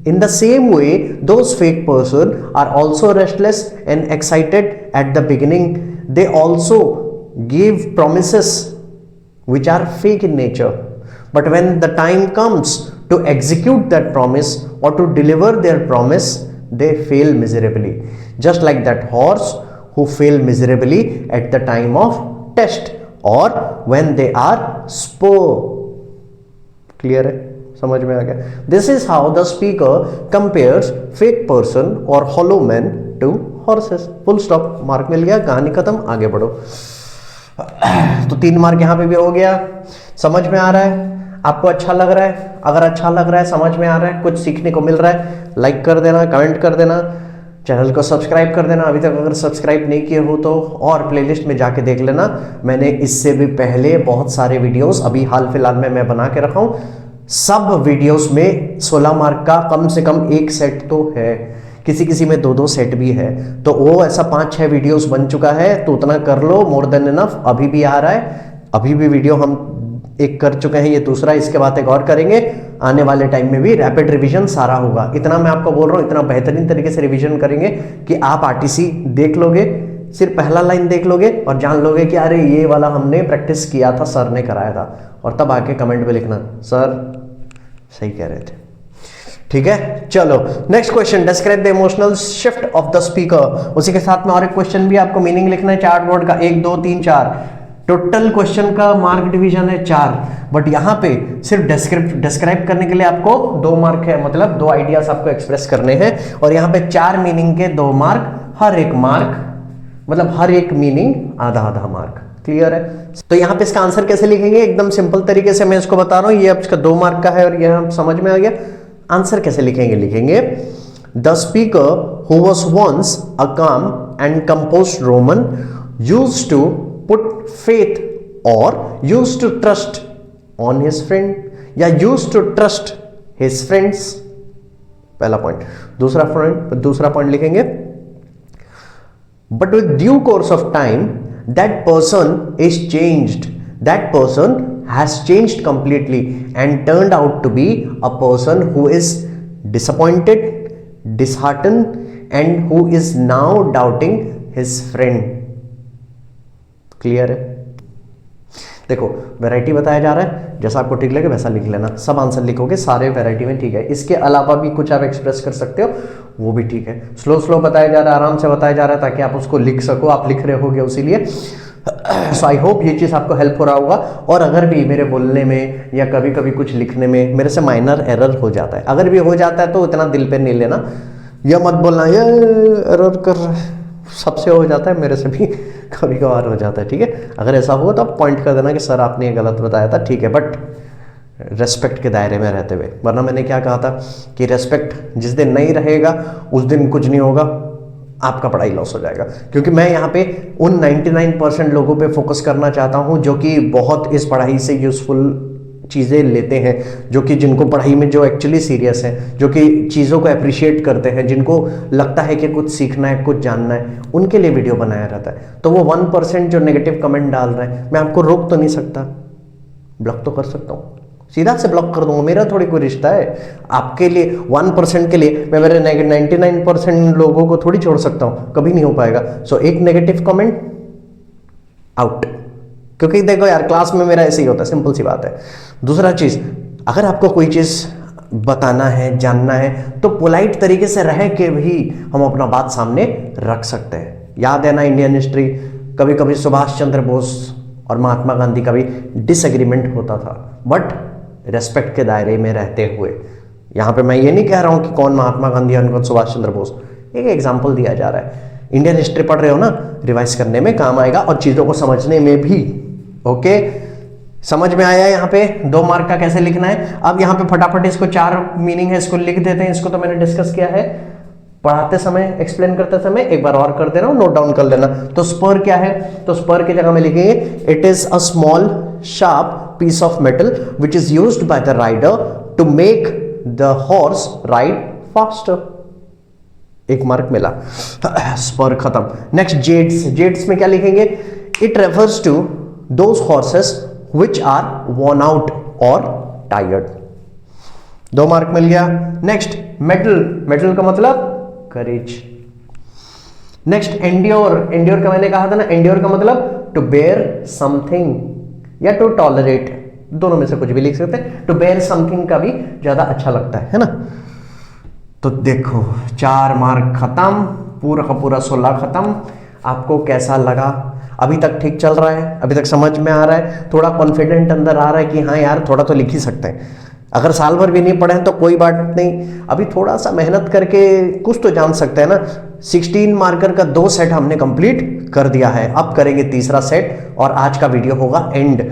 In the same way, those fake person are also restless and excited at the beginning. They also give promises which are fake in nature. But when the time comes to execute that promise or to deliver their promise, they fail miserably. Just like that horse who fail miserably at the time of test or when they are spur. Clear है? समझ में आ गया? This is how the speaker compares fake person और hollow man to horses. Full stop. Mark मिल गया, कहानी खत्म, आगे बढ़ो. तो 3 मार्क यहां पे भी हो गया. समझ में आ रहा है? आपको अच्छा लग रहा है? अगर अच्छा लग रहा है, समझ में आ रहा है, कुछ सीखने को मिल रहा है, लाइक कर देना, कमेंट कर देना, चैनल को सब्सक्राइब कर देना अभी तक अगर सब्सक्राइब नहीं किए हो तो, और प्लेलिस्ट में जाके देख लेना. मैंने इससे भी पहले बहुत सारे वीडियोस अभी हाल फिलहाल में मैं बना के रखा हूं. सब वीडियोस में 16 मार्क का कम से कम 1 सेट तो है, किसी किसी में 2-2 सेट भी है. तो वो ऐसा 5-6 वीडियोस बन चुका है, तो उतना कर लो, मोर देन इनफ. अभी भी आ रहा है, अभी भी वीडियो हम एक कर चुके हैं, ये दूसरा, इसके बाद एक और करेंगे. आने वाले टाइम में भी रैपिड रिवीजन सारा होगा. इतना मैं आपको बोल रहा हूँ, इतना बेहतरीन तरीके से रिवीजन करेंगे कि आप आरटीसी देख लोगे, सिर्फ पहला लाइन देख लोगे और जान लोगे कि अरे ये वाला हमने प्रैक्टिस किया था, सर ने कराया था. और तब आके कमेंट में लिखना सर सही कह रहे थे. ठीक है, चलो next question. Describe the emotional shift of the speaker. उसी के साथ में और एक क्वेश्चन भी आपको मीनिंग लिखना है चार्ट बोर्ड का. 1 2 3 4 टोटल क्वेश्चन का मार्क डिवीजन है 4, बट यहां पे सिर्फ डिस्क्राइब करने के लिए आपको 2 मार्क है, मतलब 2 आइडियाज आपको एक्सप्रेस करने हैं. और यहां पे 4 मीनिंग के 2 मार्क, हर एक मार्क मतलब हर एक मीनिंग आधा आधा मार्क. क्लियर है? तो यहां पे इसका आंसर कैसे लिखेंगे? एकदम सिंपल तरीके से मैं इसको बता रहा हूं. ये अब इसका 2 मार्क का है और ये हम समझ में आ गया. आंसर कैसे लिखेंगे? लिखेंगे the speaker who was once a calm and composed Roman used to put faith और used to trust on his friend या used to trust his friends. पहला पॉइंट. दूसरा पॉइंट लिखेंगे but with due course of time that person is changed. That person has changed completely and turned out to be a person who is disappointed, disheartened and who is now doubting his friend. Clear है? देखो variety बताया जा रहा है, जैसा आपको ठीक लगे वैसा लिख लेना. सब आंसर लिखोगे सारे वैरायटी में, ठीक है. इसके अलावा भी कुछ आप एक्सप्रेस कर सकते हो, वो भी ठीक है. स्लो बताया जा रहा है, आराम से बताया जा रहा है ताकि आप उसको लिख सको. आप लिख रहे होगे उसीलिए. सो आई होप ये चीज़ आपको हेल्प हो रहा होगा. और अगर भी मेरे बोलने में या कभी कभी कुछ लिखने में मेरे से माइनर एरर हो जाता है, अगर भी हो जाता है तो इतना दिल पे नहीं लेना. यह मत बोलना ये एरर कर रहा है, सबसे हो जाता है, मेरे से भी कभी कभार हो जाता है. ठीक है, अगर ऐसा हुआ तो आप पॉइंट कर देना कि सर आपने ये गलत बताया था, ठीक है, बट रेस्पेक्ट के दायरे में रहते हुए. वरना मैंने क्या कहा था कि रेस्पेक्ट जिस दिन नहीं रहेगा उस दिन कुछ नहीं होगा, आपका पढ़ाई लॉस हो जाएगा. क्योंकि मैं यहाँ पे उन 99% लोगों पे फोकस करना चाहता हूँ जो कि बहुत इस पढ़ाई से यूजफुल चीज़ें लेते हैं, जो कि जिनको पढ़ाई में जो एक्चुअली सीरियस है, जो कि चीज़ों को अप्रिशिएट करते हैं, जिनको लगता है कि कुछ सीखना है, कुछ जानना है, उनके लिए वीडियो बनाया रहता है. तो वो 1% जो नेगेटिव कमेंट डाल रहे हैं, मैं आपको रोक तो नहीं सकता, ब्लॉक तो कर सकता हूँ, सीधा से ब्लॉक कर दूंगा. मेरा थोड़ी कोई रिश्ता है. आपके लिए 1% के लिए मैं मेरे 99% लोगों को थोड़ी छोड़ सकता हूँ, कभी नहीं हो पाएगा. सो एक नेगेटिव कमेंट आउट. क्योंकि देखो यार, क्लास में मेरा ऐसे ही होता है, सिंपल सी बात है. दूसरा चीज, अगर आपको कोई चीज बताना है, जानना है, तो पोलाइट तरीके से रह के भी हम अपना बात सामने रख सकते हैं. याद है ना, इंडियन हिस्ट्री, कभी कभी सुभाष चंद्र बोस और महात्मा गांधी का भी डिसएग्रीमेंट होता था, बट रेस्पेक्ट के दायरे में रहते हुए. यहाँ पे मैं ये नहीं कह रहा हूँ कि कौन महात्मा गांधी और कौन सुभाष चंद्र बोस, एक एग्जाम्पल दिया जा रहा है. इंडियन हिस्ट्री पढ़ रहे हो ना, रिवाइज करने में काम आएगा और चीज़ों को समझने में भी. ओके, समझ में आया यहाँ पे 2 मार्क का कैसे लिखना है। अब यहाँ पे फटाफट इसको 4 मीनिंग है इसको लिख देते हैं। इसको तो मैंने डिस्कस किया है पढ़ाते समय, एक्सप्लेन करते समय, एक बार और कर देना, नोट डाउन कर लेना। तो स्पर क्या है, तो स्पर की जगह में लिखेंगे it is a small sharp piece of metal which is used by the rider to make the horse ride faster. 1 mark मिला, स्पर खत्म। नेक्स्ट जेड्स, जेड्स में क्या लिखेंगे, it refers to those horses which are worn out or tired। 2 mark मिल गया। Next metal, metal का मतलब करेज। Next endure, endure का मैंने कहा था ना, एंड्योर का मतलब टू बेयर समथिंग या टू टॉलरेट, दोनों में से कुछ भी लिख सकते हैं। टू बेयर समथिंग का भी ज्यादा अच्छा लगता है ना। तो देखो 4 मार्क खत्म, पूरा का पूरा 16 खत्म। आपको कैसा लगा? अभी तक ठीक चल रहा है? अभी तक समझ में आ रहा है? थोड़ा कॉन्फिडेंट अंदर आ रहा है कि हाँ यार थोड़ा तो लिख ही सकते हैं। अगर साल भर भी नहीं पढ़े हैं तो कोई बात नहीं, अभी थोड़ा सा मेहनत करके कुछ तो जान सकते हैं ना। 16 मार्कर का 2 सेट हमने कंप्लीट कर दिया है, अब करेंगे तीसरा सेट और आज का वीडियो होगा एंड।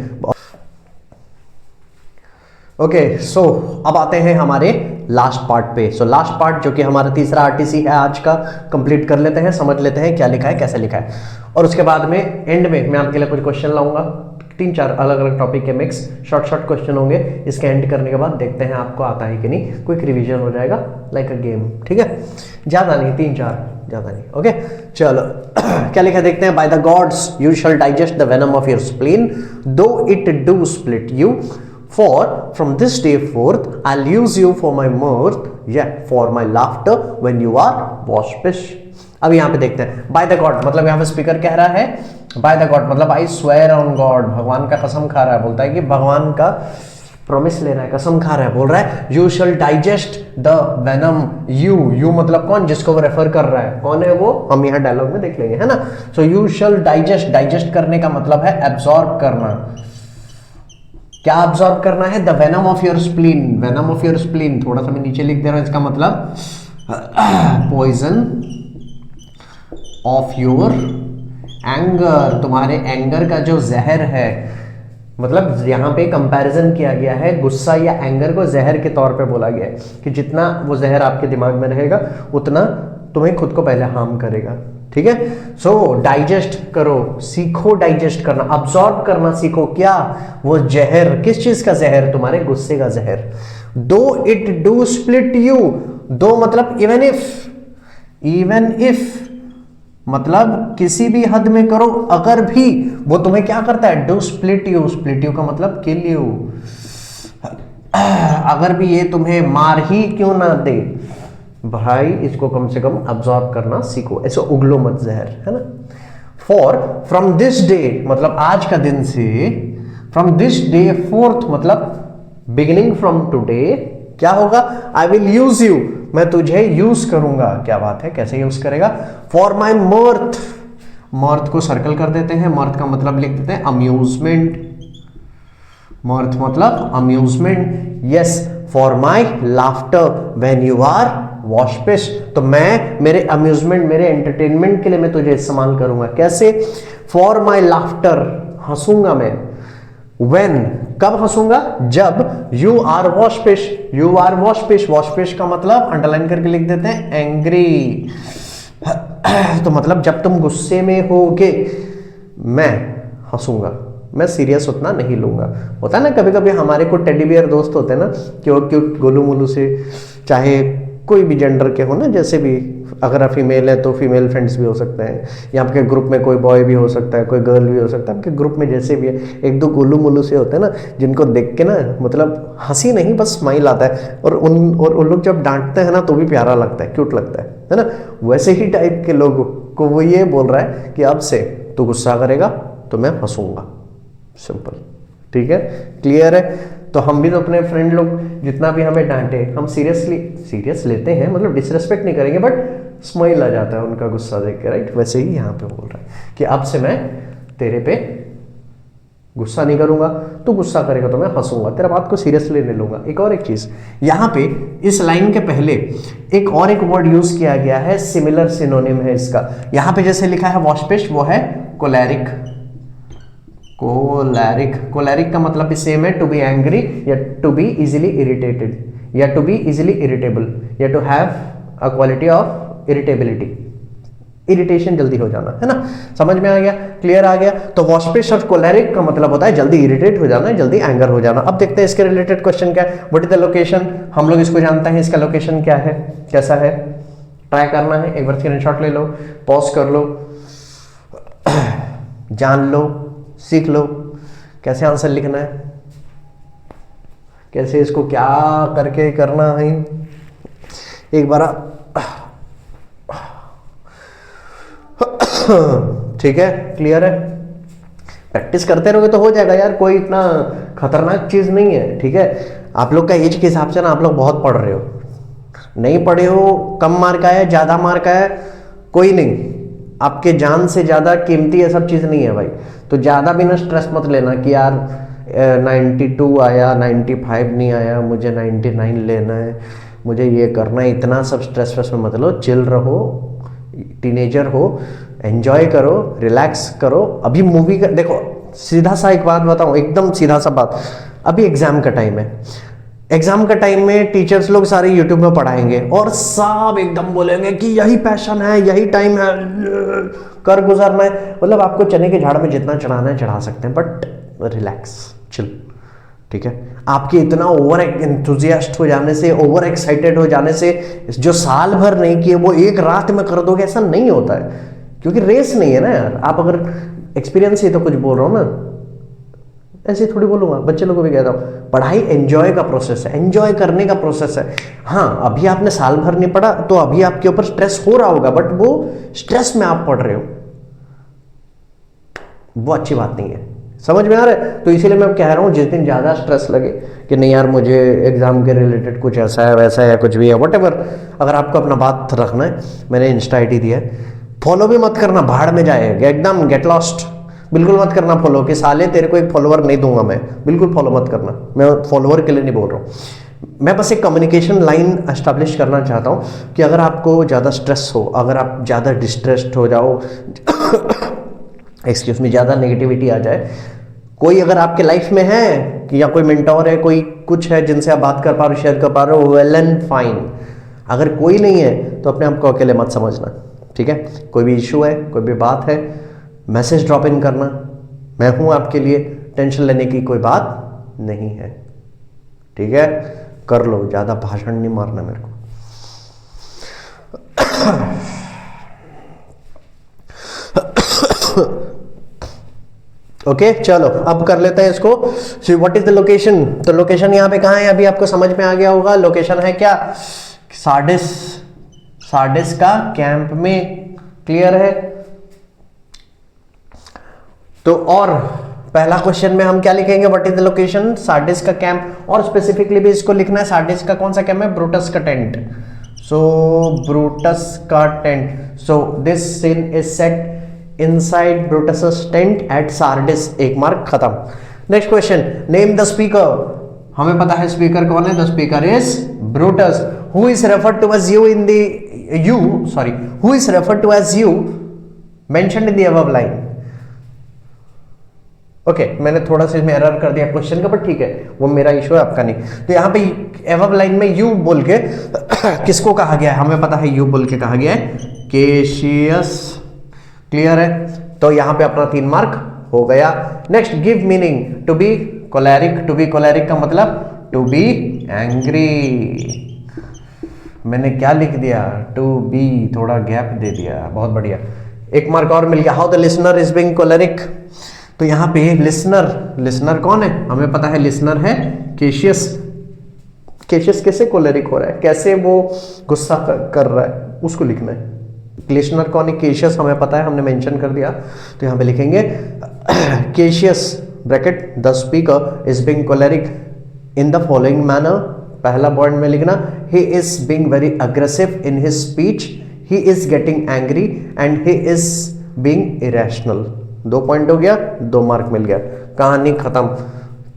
ओके सो अब आते हैं हमारे लास्ट पार्ट पे। सो लास्ट पार्ट जो कि हमारा तीसरा आरटीसी है आज का, कंप्लीट कर लेते हैं, समझ लेते हैं क्या लिखा है कैसे लिखा है, और उसके बाद में एंड में मैं आपके लिए कुछ क्वेश्चन लाऊंगा। 3-4 अलग अलग टॉपिक के मिक्स शॉर्ट क्वेश्चन होंगे। इसके एंड करने के बाद देखते हैं आपको आता है कि नहीं, क्विक रिवीजन हो जाएगा लाइक अ गेम। ठीक है, ज्यादा नहीं, 3-4 ज्यादा नहीं। ओके चलो क्या लिखा देखते हैं। By the gods you shall digest the venom of your spleen though it do split you, for from this day forth I'll use you for my mirth, yeah, for my laughter when you are waspish। अब यहाँ पे देखते हैं by the God मतलब यहाँ पे speaker कह रहा है बाय द गॉड मतलब आई स्वेयर ऑन गॉड, भगवान का कसम खा रहा है, बोलता है कि भगवान का प्रॉमिस ले रहा है, कसम खा रहा है, बोल रहा है you shall digest the venom. You मतलब कौन, जिसको वो रेफर कर रहा है, कौन है वो, हम यहाँ डायलॉग में देख लेंगे, है ना। So you shall digest, digest करने का मतलब है एब्जॉर्ब करना। क्या ऑब्जॉर्व करना है, the venom of your spleen, venom of your spleen, थोड़ा सा मैं नीचे लिख दे रहा हूं, इसका मतलब पॉइजन ऑफ योर एंगर, तुम्हारे एंगर का जो जहर है। मतलब यहां पे कंपैरिजन किया गया है, गुस्सा या एंगर को जहर के तौर पे बोला गया है कि जितना वो जहर आपके दिमाग में रहेगा उतना तुम्हें खुद को पहले हार्म करेगा। ठीक है, सो डाइजेस्ट करो, सीखो डाइजेस्ट करना, अब्सॉर्ब करना सीखो। क्या, वो जहर, किस चीज का जहर, तुम्हारे गुस्से का जहर। दो इट डू स्प्लिट यू, दो मतलब इवन इफ, इवन इफ मतलब किसी भी हद में करो, अगर भी वो तुम्हें क्या करता है, do split you, split you का मतलब किल यू, अगर भी ये तुम्हें मार ही क्यों ना दे, भाई इसको कम से कम अब्सॉर्ब करना सीखो, ऐसे उगलो मत जहर, है ना। फॉर फ्रॉम दिस डे मतलब आज का दिन से, फ्रॉम दिस डे फोर्थ मतलब बिगिनिंग फ्रॉम टुडे, क्या होगा, आई विल यूज यू, मैं तुझे यूज करूंगा। क्या बात है, कैसे यूज करेगा, फॉर माई मर्थ, मर्थ को सर्कल कर देते हैं, मर्थ का मतलब लिख देते हैं अम्यूजमेंट, मर्थ मतलब amusement. Yes, for my laughter when you are waspish, तो मैं मेरे अम्यूजमेंट, मेरे एंटरटेनमेंट के लिए मैं तुझे इस्तेमाल करूंगा। कैसे, फॉर माई लाफ्टर, हंसूंगा मैं, व्हेन कब हंसूंगा, जब यू आर वॉशपिश, यू आर वॉशपिश, वॉशपिश का मतलब अंडरलाइन करके लिख देते हैं एंग्री, तो मतलब जब तुम गुस्से में होगे मैं हंसूंगा, मैं सीरियस उतना नहीं लूंगा। होता है ना कभी कभी हमारे को टेडी बियर दोस्त होते हैं ना, क्यों क्यों गोलू मोलू से, चाहे कोई भी जेंडर के हो ना, जैसे भी, अगर आप फीमेल है तो फीमेल फ्रेंड्स भी हो सकते हैं, या आपके ग्रुप में कोई बॉय भी हो सकता है, कोई गर्ल भी हो सकता है, आपके ग्रुप में जैसे भी है, 1-2 गोलू मोलू से होते हैं ना, जिनको देख के ना मतलब हंसी नहीं बस स्माइल आता है, और उन लोग जब डांटते हैं ना तो भी प्यारा लगता है, क्यूट लगता है ना। वैसे ही टाइप के लोगों को वो ये बोल रहा है कि अब से तू गुस्सा करेगा तो मैं हंसूंगा, सिंपल। ठीक है, क्लियर है। तो हम भी तो अपने फ्रेंड लोग जितना भी हमें डांटे, हम सीरियस लेते हैं, मतलब डिसरेस्पेक्ट नहीं करेंगे, बट स्माइल आ जाता है उनका गुस्सा देख के, राइट। वैसे ही यहाँ पे बोल रहा है कि अब से मैं तेरे पे गुस्सा नहीं करूंगा, तू गुस्सा करेगा तो मैं हंसूंगा, तेरा बात को सीरियसली नहीं लूंगा। एक चीज यहाँ पे इस लाइन के पहले एक वर्ड यूज किया गया है, सिमिलर सिनोनिम है इसका। यहाँ पे जैसे लिखा है वॉशपिश, वो है कोलेरिक, कोलैरिक, कोलैरिक का मतलब भी सेम है, टू बी एंग्री या टू बी इजिली इरिटेटेड या टू बी इजिली इरिटेबल या to have a quality of irritability, irritation जल्दी हो जाना, है ना। समझ में आ गया, क्लियर आ गया। तो वॉस्पिश और कोलैरिक का मतलब होता है जल्दी इरिटेट हो जाना, जल्दी एंगर हो जाना। अब देखते हैं इसके रिलेटेड क्वेश्चन क्या है। व्हाट इज द लोकेशन, हम लोग इसको जानते हैं, इसका लोकेशन क्या है, कैसा है, ट्राई करना है। एक बार स्क्रीनशॉट ले लो, पॉज कर लो, जान लो, सीख लो कैसे आंसर लिखना है, कैसे इसको क्या करके करना है। एक बार ठीक है, क्लियर है। प्रैक्टिस करते रहोगे तो हो जाएगा यार, कोई इतना खतरनाक चीज नहीं है, ठीक है। आप लोग का एज के हिसाब से ना आप लोग बहुत पढ़ रहे हो, नहीं पढ़े हो, कम मार्क आया, ज्यादा मार्क आया, कोई नहीं, आपके जान से ज्यादा कीमती ये सब चीज नहीं है भाई। तो ज्यादा भी ना स्ट्रेस मत लेना कि यार 92 आया, 95 नहीं आया, मुझे 99 लेना है, मुझे ये करना है, इतना सब स्ट्रेस में मत लो। चिल रहो, टीनेजर हो, एंजॉय करो, रिलैक्स करो। अभी मूवी का देखो, सीधा सा एक बात बताऊं, एकदम सीधा सा बात, अभी एग्जाम का टाइम है। एग्जाम का टाइम में टीचर्स लोग सारे यूट्यूब में पढ़ाएंगे और सब एकदम बोलेंगे कि यही पैशन है, यही टाइम है, कर गुजरना है। मतलब आपको चने के झाड़ में जितना चढ़ाना है चढ़ा सकते हैं, बट रिलैक्स, चिल, ठीक है। आपके इतना ओवर एंथुजियास्ट हो जाने से, ओवर एक्साइटेड हो जाने से, जो साल भर नहीं किए वो एक रात में कर दोगे, ऐसा नहीं होता है, क्योंकि रेस नहीं है ना यार। आप अगर एक्सपीरियंस ही तो कुछ बोल रहा हूँ ना, ऐसे थोड़ी बोलूंगा, बच्चे लोगों को भी कहता हूँ, पढ़ाई एंजॉय का प्रोसेस है, एंजॉय करने का प्रोसेस है। हाँ, अभी आपने साल भर नहीं पढ़ा तो अभी आपके ऊपर स्ट्रेस हो रहा होगा, बट वो स्ट्रेस में आप पढ़ रहे हो, वो अच्छी बात नहीं है। समझ में आ रहा है? तो इसीलिए मैं कह रहा हूँ, जिस दिन ज़्यादा स्ट्रेस लगे कि नहीं यार मुझे एग्जाम के रिलेटेड कुछ ऐसा है वैसा है, कुछ भी है, व्हाटएवर, अगर आपको अपना बात रखना है, मैंने इंस्टा आईडी दिया है, फॉलो भी मत करना, भाड़ में जाएगा एकदम, गेट लॉस्ट, बिल्कुल मत करना फॉलो, कि साले तेरे को एक फॉलोवर नहीं दूंगा मैं, बिल्कुल फॉलो मत करना। मैं फॉलोवर के लिए नहीं बोल रहा हूँ, मैं बस एक कम्युनिकेशन लाइन एस्टैब्लिश करना चाहता हूँ कि अगर आपको ज़्यादा स्ट्रेस हो, अगर आप ज़्यादा डिस्ट्रेस्ड हो जाओ एक्सक्यूज मी, ज़्यादा नेगेटिविटी आ जाए, कोई अगर आपके लाइफ में है कि या कोई मेंटोर है, कोई कुछ है जिनसे आप बात कर पा रहे हो, शेयर कर पा रहे हो, वेल एंड फाइन। अगर कोई नहीं है तो अपने आप को अकेले मत समझना, ठीक है। कोई भी इशू है, कोई भी बात है, मैसेज ड्रॉप इन करना, मैं हूं आपके लिए, टेंशन लेने की कोई बात नहीं है, ठीक है। कर लो, ज़्यादा भाषण नहीं मारना मेरे को। ओके चलो अब कर लेते हैं इसको। व्हाट इज द लोकेशन, तो लोकेशन यहाँ पे कहाँ है, अभी आपको समझ में आ गया होगा। लोकेशन है क्या, सार्डिस, सार्डिस का कैंप में, क्लियर है। तो और पहला क्वेश्चन में हम क्या लिखेंगे, what is the location, Sardis का कैंप, और स्पेसिफिकली भी इसको लिखना है, सार्डिस का कौन सा कैंप है, ब्रूटस का टेंट। सो ब्रूटस का tent, so this scene is set inside Brutus tent at Sardis, एक मार्क खत्म। Next question, name the speaker, हमें पता है स्पीकर कौन है, the speaker is Brutus. Who is referred to as you in the who is referred to as you mentioned in the above line. Okay, मैंने थोड़ा सा इसमें एरर कर दिया क्वेश्चन का, बट ठीक है, वो मेरा इशू है, आपका नहीं। तो यहाँ पे अबव लाइन में यू बोल के किसको कहा गया है, हमें पता है यू बोल के कहा गया है केशियस, क्लियर है। तो यहां पे अपना 3 मार्क हो गया। Next, give meaning to be choleric, to be choleric का मतलब टू बी एंग्री। मैंने क्या लिख दिया, टू बी, थोड़ा गैप दे दिया, बहुत बढ़िया, 1 मार्क और मिल गया। How the listener is being choleric, तो यहां पे लिसनर, लिसनर कौन है, हमें पता है लिसनर है केशियस। केशियस कैसे कोलैरिक हो रहा है, कैसे वो गुस्सा कर रहा है, उसको लिखना है। लिसनर कौन है, केशियस हमें पता है, हमने मेंशन कर दिया। तो यहां पे लिखेंगे Cassius bracket the speaker is being choleric in the following manner, पहला पॉइंट में लिखना, he is being very aggressive in his speech, he is getting angry and he is being irrational. 2 point हो गया, 2 मार्क मिल गया, कहानी खत्म।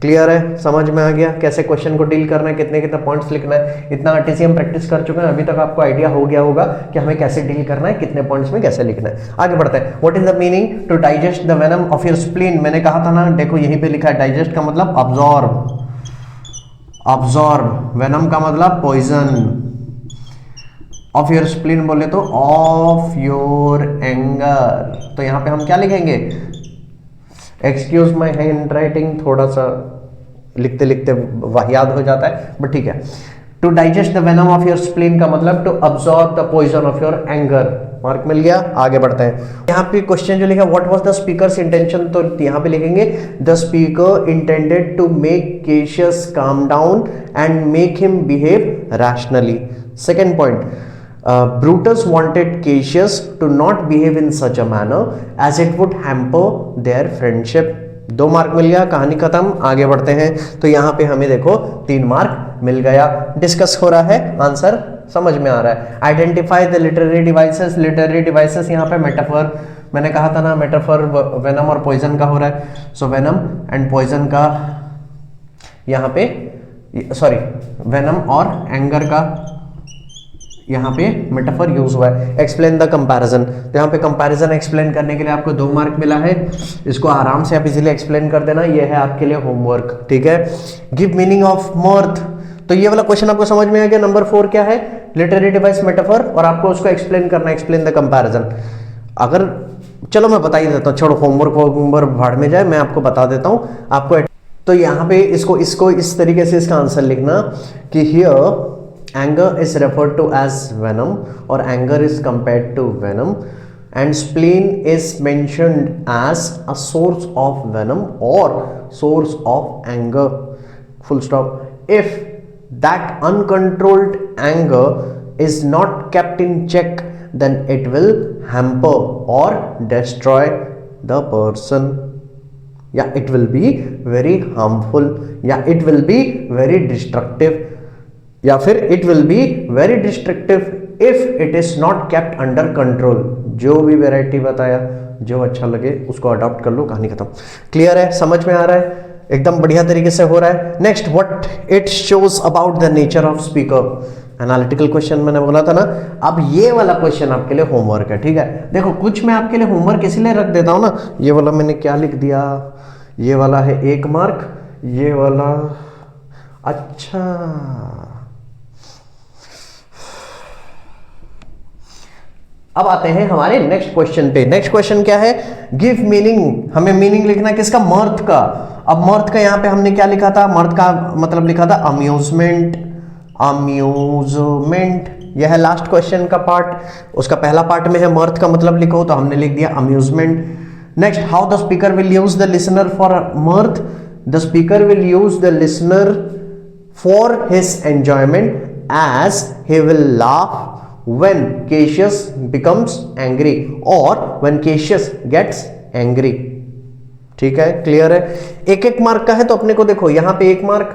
Clear है, समझ में आ गया कैसे क्वेश्चन को डील करना है, कितने कितने पॉइंट्स लिखना है। इतना आरटीसी हम प्रैक्टिस कर चुके हैं, अभी तक आपको आइडिया हो गया होगा कि हमें कैसे डील करना है, कितने पॉइंट्स में कैसे लिखना है। आगे बढ़ते हैं। What is the meaning to digest the venom of your spleen. मैंने कहा था ना, देखो यहीं पे लिखा है, डाइजेस्ट का मतलब अब्सॉर्ब, अब्सॉर्ब, वेनम का मतलब पॉइजन, ऑफ योर स्प्लीन बोले तो ऑफ योर एंगर। तो यहां पे हम क्या लिखेंगे, एक्सक्यूज माई हैंड राइटिंग, थोड़ा सा लिखते लिखते वाहियात हो जाता है, बट ठीक है। To digest the venom of your spleen का मतलब to absorb the poison of your anger. Mark मिल गया, आगे बढ़ते हैं। यहाँ पे क्वेश्चन जो लिखा, what was the speaker's intention, तो यहाँ पे लिखेंगे the speaker intended to make Cassius calm down and make him behave rationally. Second point, Brutus wanted Cassius to not behave in such a manner as it would hamper their friendship। 2 mark मिल गया, कहानी खत्म, आगे बढ़ते हैं। तो यहाँ पे हमें देखो 3 मार्क मिल गया। डिस्कस हो रहा है, आंसर समझ में आ रहा है। Identify the literary devices. Literary devices यहाँ पे मेटाफर, मैंने कहा था ना मेटाफर वेनम और पॉइजन का हो रहा है। सो वेनम एंड पॉइजन का यहाँ पे, सॉरी वेनम और एंगर का यहाँ पे मेटाफर यूज हुआ है। एक्सप्लेन द कंपैरिजन, तो यहाँ पे कंपैरिजन एक्सप्लेन करने के लिए आपको 2 मार्क मिला है। इसको आराम से आप इजीली एक्सप्लेन कर देना, ये है आपके लिए होमवर्क, ठीक है। गिव मीनिंग ऑफ मर्थ, तो ये वाला क्वेश्चन आपको समझ में आ गया। नंबर 4 क्या है, लिटरेरी डिवाइस मेटाफर, और आपको उसको एक्सप्लेन करना, एक्सप्लेन द कंपैरिजन। अगर चलो मैं बता ही देता हूँ, छोड़ो होमवर्क भाड़ में जाए, मैं आपको बता देता हूँ आपको। तो यहाँ पे इसको इस तरीके से इसका आंसर लिखना कि here anger is referred to as venom or anger is compared to venom and spleen is mentioned as a source of venom or source of anger, full stop. If that uncontrolled anger is not kept in check, then it will hamper or destroy the person, yeah, it will be very harmful, yeah, it will be very destructive, या फिर it will be very destructive if it is not kept under control. जो भी variety बताया, जो अच्छा लगे उसको adopt कर लो, कहानी खत्म। क्लियर है, समझ में आ रहा है, एकदम बढ़िया तरीके से हो रहा है। Next, what it shows about the nature of speaker. Analytical question मैंने बोला था ना, अब ये वाला क्वेश्चन आपके लिए होमवर्क है, ठीक है। देखो कुछ मैं आपके लिए होमवर्क इसलिए रख देता हूं ना, ये वाला मैंने क्या लिख दिया, ये वाला है 1 मार्क, ये वाला, अच्छा अब आते हैं हमारे नेक्स्ट क्वेश्चन पे। नेक्स्ट क्वेश्चन क्या है, गिव मीनिंग, हमें मीनिंग लिखना है किसका, मर्थ का। अब मर्थ का यहाँ पे हमने क्या लिखा था, मर्थ का मतलब लिखा था अम्यूजमेंट, अम्यूजमेंट, यह है लास्ट क्वेश्चन का पार्ट। उसका पहला पार्ट में है मर्थ का मतलब लिखो, तो हमने लिख दिया amusement. Next, how the speaker will use the listener for mirth. The speaker will use the listener for his enjoyment as he will laugh when Cassius becomes angry or when Cassius gets angry। ठीक है, clear है। 1-1 mark का है, तो अपने को देखो यहाँ पे 1 मार्क,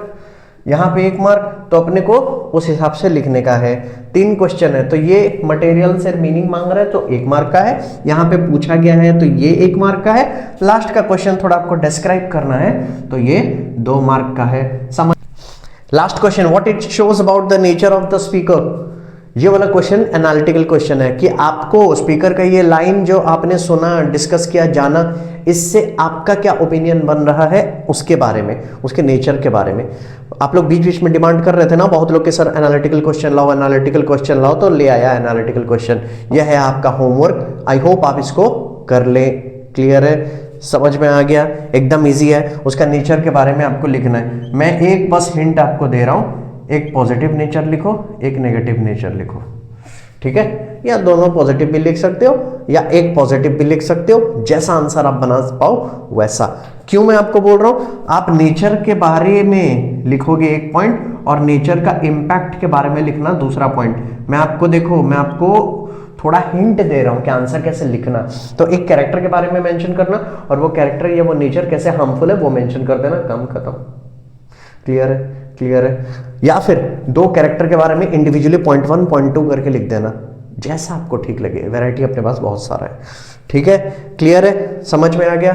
यहाँ पे 1 मार्क, तो अपने को उस हिसाब से लिखने का है। 3 क्वेश्चन है, तो ये मटेरियल से मीनिंग मांग रहा है तो 1 मार्क का है, यहाँ पे पूछा गया है तो ये 1 मार्क का है। लास्ट का क्वेश्चन थोड़ा आपको डिस्क्राइब करना है, तो ये 2 मार्क का है। समझ। Last question, what it shows about the nature of the speaker. ये वाला क्वेश्चन एनालिटिकल क्वेश्चन है कि आपको स्पीकर का ये लाइन जो आपने सुना, डिस्कस किया, जाना, इससे आपका क्या ओपिनियन बन रहा है उसके बारे में, उसके नेचर के बारे में। आप लोग बीच बीच में डिमांड कर रहे थे ना बहुत लोग के, सर एनालिटिकल क्वेश्चन लाओ, एनालिटिकल क्वेश्चन लाओ, तो ले आया एनालिटिकल क्वेश्चन। यह है आपका होमवर्क, आई होप आप इसको कर ले। क्लियर है, समझ में आ गया, एकदम ईजी है। उसका नेचर के बारे में आपको लिखना है। मैं एक बस हिंट आपको दे रहा हूं, एक पॉजिटिव नेचर लिखो, एक नेगेटिव नेचर लिखो, ठीक है। या दोनों पॉजिटिव भी लिख सकते हो या एक पॉजिटिव भी लिख सकते हो, जैसा आंसर आप बना पाओ वैसा। क्यों मैं आपको बोल रहा हूं, आप नेचर के बारे में लिखोगे 1 पॉइंट और नेचर का इंपैक्ट के बारे में लिखना दूसरा पॉइंट। मैं आपको देखो, मैं आपको थोड़ा हिंट दे रहा हूं कि आंसर कैसे लिखना। तो एक कैरेक्टर के बारे में मेंशन करना और वो कैरेक्टर या वो नेचर कैसे हार्मफुल है वो मेंशन कर देना, काम खत्म। क्लियर है, क्लियर है। या फिर 2 कैरेक्टर के बारे में इंडिविजुअली पॉइंट 1 पॉइंट 2 करके लिख देना, जैसा आपको ठीक लगे। वैरायटी अपने पास बहुत सारा है, ठीक है। क्लियर है, समझ में आ गया।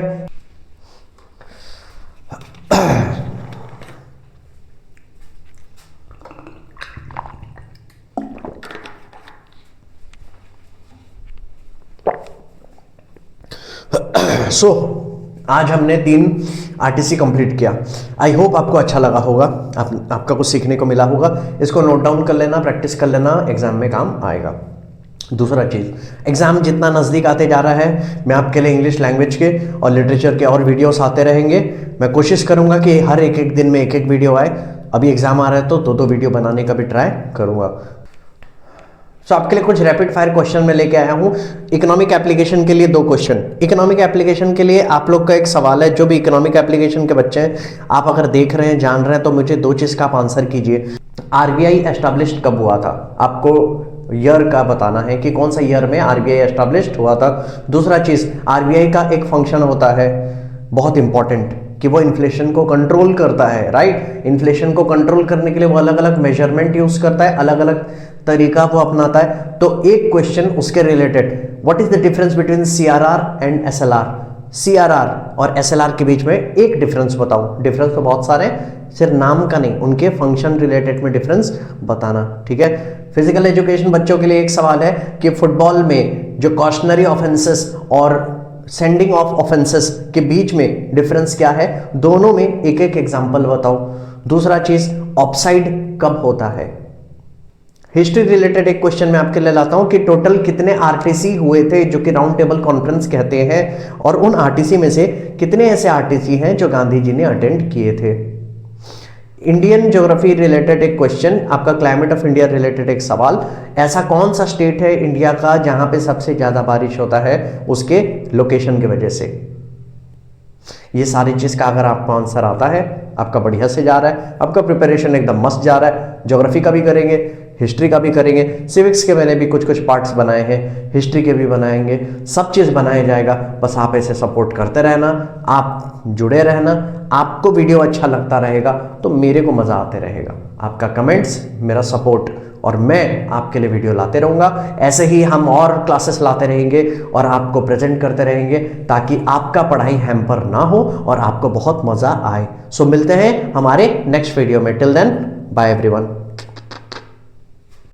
सो आज हमने 3 आरटीसी कंप्लीट किया। आई होप आपको अच्छा लगा होगा, आपका कुछ सीखने को मिला होगा। इसको नोट डाउन कर लेना, प्रैक्टिस कर लेना, एग्जाम में काम आएगा। दूसरा चीज़, एग्ज़ाम जितना नज़दीक आते जा रहा है, मैं आपके लिए इंग्लिश लैंग्वेज के और लिटरेचर के और वीडियोस आते रहेंगे। मैं कोशिश करूंगा कि हर एक दिन में एक वीडियो आए। अभी एग्ज़ाम आ रहा है तो 2 वीडियो बनाने का भी ट्राई करूंगा। सो आपके लिए कुछ रैपिड फायर क्वेश्चन मैं लेके आया हूँ। इकोनॉमिक एप्लीकेशन के लिए 2 क्वेश्चन। इकोनॉमिक एप्लीकेशन के लिए आप लोग का एक सवाल है, जो भी इकोनॉमिक एप्लीकेशन के बच्चे हैं, आप अगर देख रहे हैं, जान रहे हैं, तो मुझे 2 चीज़ का आप आंसर कीजिए। आरबीआई एस्टैब्लिश्ड कब हुआ था? आपको ईयर का बताना है कि कौन सा ईयर में आरबीआई एस्टैब्लिश्ड हुआ था। दूसरा चीज़, आरबीआई का एक फंक्शन होता है बहुत इंपॉर्टेंट, कि वो इन्फ्लेशन को कंट्रोल करता है, राइट। इन्फ्लेशन को कंट्रोल करने के लिए वो अलग अलग मेजरमेंट यूज करता है, अलग अलग तरीका वो अपनाता है। तो एक क्वेश्चन उसके related, what is the difference between CRR and SLR? CRR और एसएलआर के बीच में एक डिफरेंस बताओ। डिफरेंस तो बहुत सारे हैं, सिर्फ नाम का नहीं, उनके फंक्शन रिलेटेड में डिफरेंस बताना, ठीक है। फिजिकल एजुकेशन बच्चों के लिए एक सवाल है कि फुटबॉल में जो कॉशनरी ऑफेंसेस और सेंडिंग ऑफ ऑफेंसेस के बीच में डिफरेंस क्या है? दोनों में एक एग्जांपल बताओ। दूसरा चीज, ऑफसाइड कब होता है? हिस्ट्री रिलेटेड एक क्वेश्चन मैं आपके लिए लाता हूं कि टोटल कितने आरटीसी हुए थे, जो कि राउंड टेबल कॉन्फ्रेंस कहते हैं, और उन आरटीसी में से कितने ऐसे आरटीसी हैं जो गांधी जी ने अटेंड किए थे। इंडियन ज्योग्राफी रिलेटेड एक क्वेश्चन, आपका क्लाइमेट ऑफ इंडिया रिलेटेड एक सवाल, ऐसा कौन सा स्टेट है इंडिया का जहां पे सबसे ज्यादा बारिश होता है, उसके लोकेशन की वजह से। ये सारी चीज का अगर आपको आंसर आता है, आपका बढ़िया से जा रहा है, आपका प्रिपरेशन एकदम मस्त जा रहा है। ज्योग्राफी का भी करेंगे, हिस्ट्री का भी करेंगे, सिविक्स के मैंने भी कुछ पार्ट्स बनाए हैं, हिस्ट्री के भी बनाएंगे, सब चीज़ बनाया जाएगा। बस आप ऐसे सपोर्ट करते रहना, आप जुड़े रहना। आपको वीडियो अच्छा लगता रहेगा तो मेरे को मज़ा आते रहेगा। आपका कमेंट्स मेरा सपोर्ट, और मैं आपके लिए वीडियो लाते रहूँगा। ऐसे ही हम और क्लासेस लाते रहेंगे और आपको प्रेजेंट करते रहेंगे, ताकि आपका पढ़ाई हैम्पर ना हो और आपको बहुत मज़ा आए। सो मिलते हैं हमारे नेक्स्ट वीडियो में। Till then, bye everyone.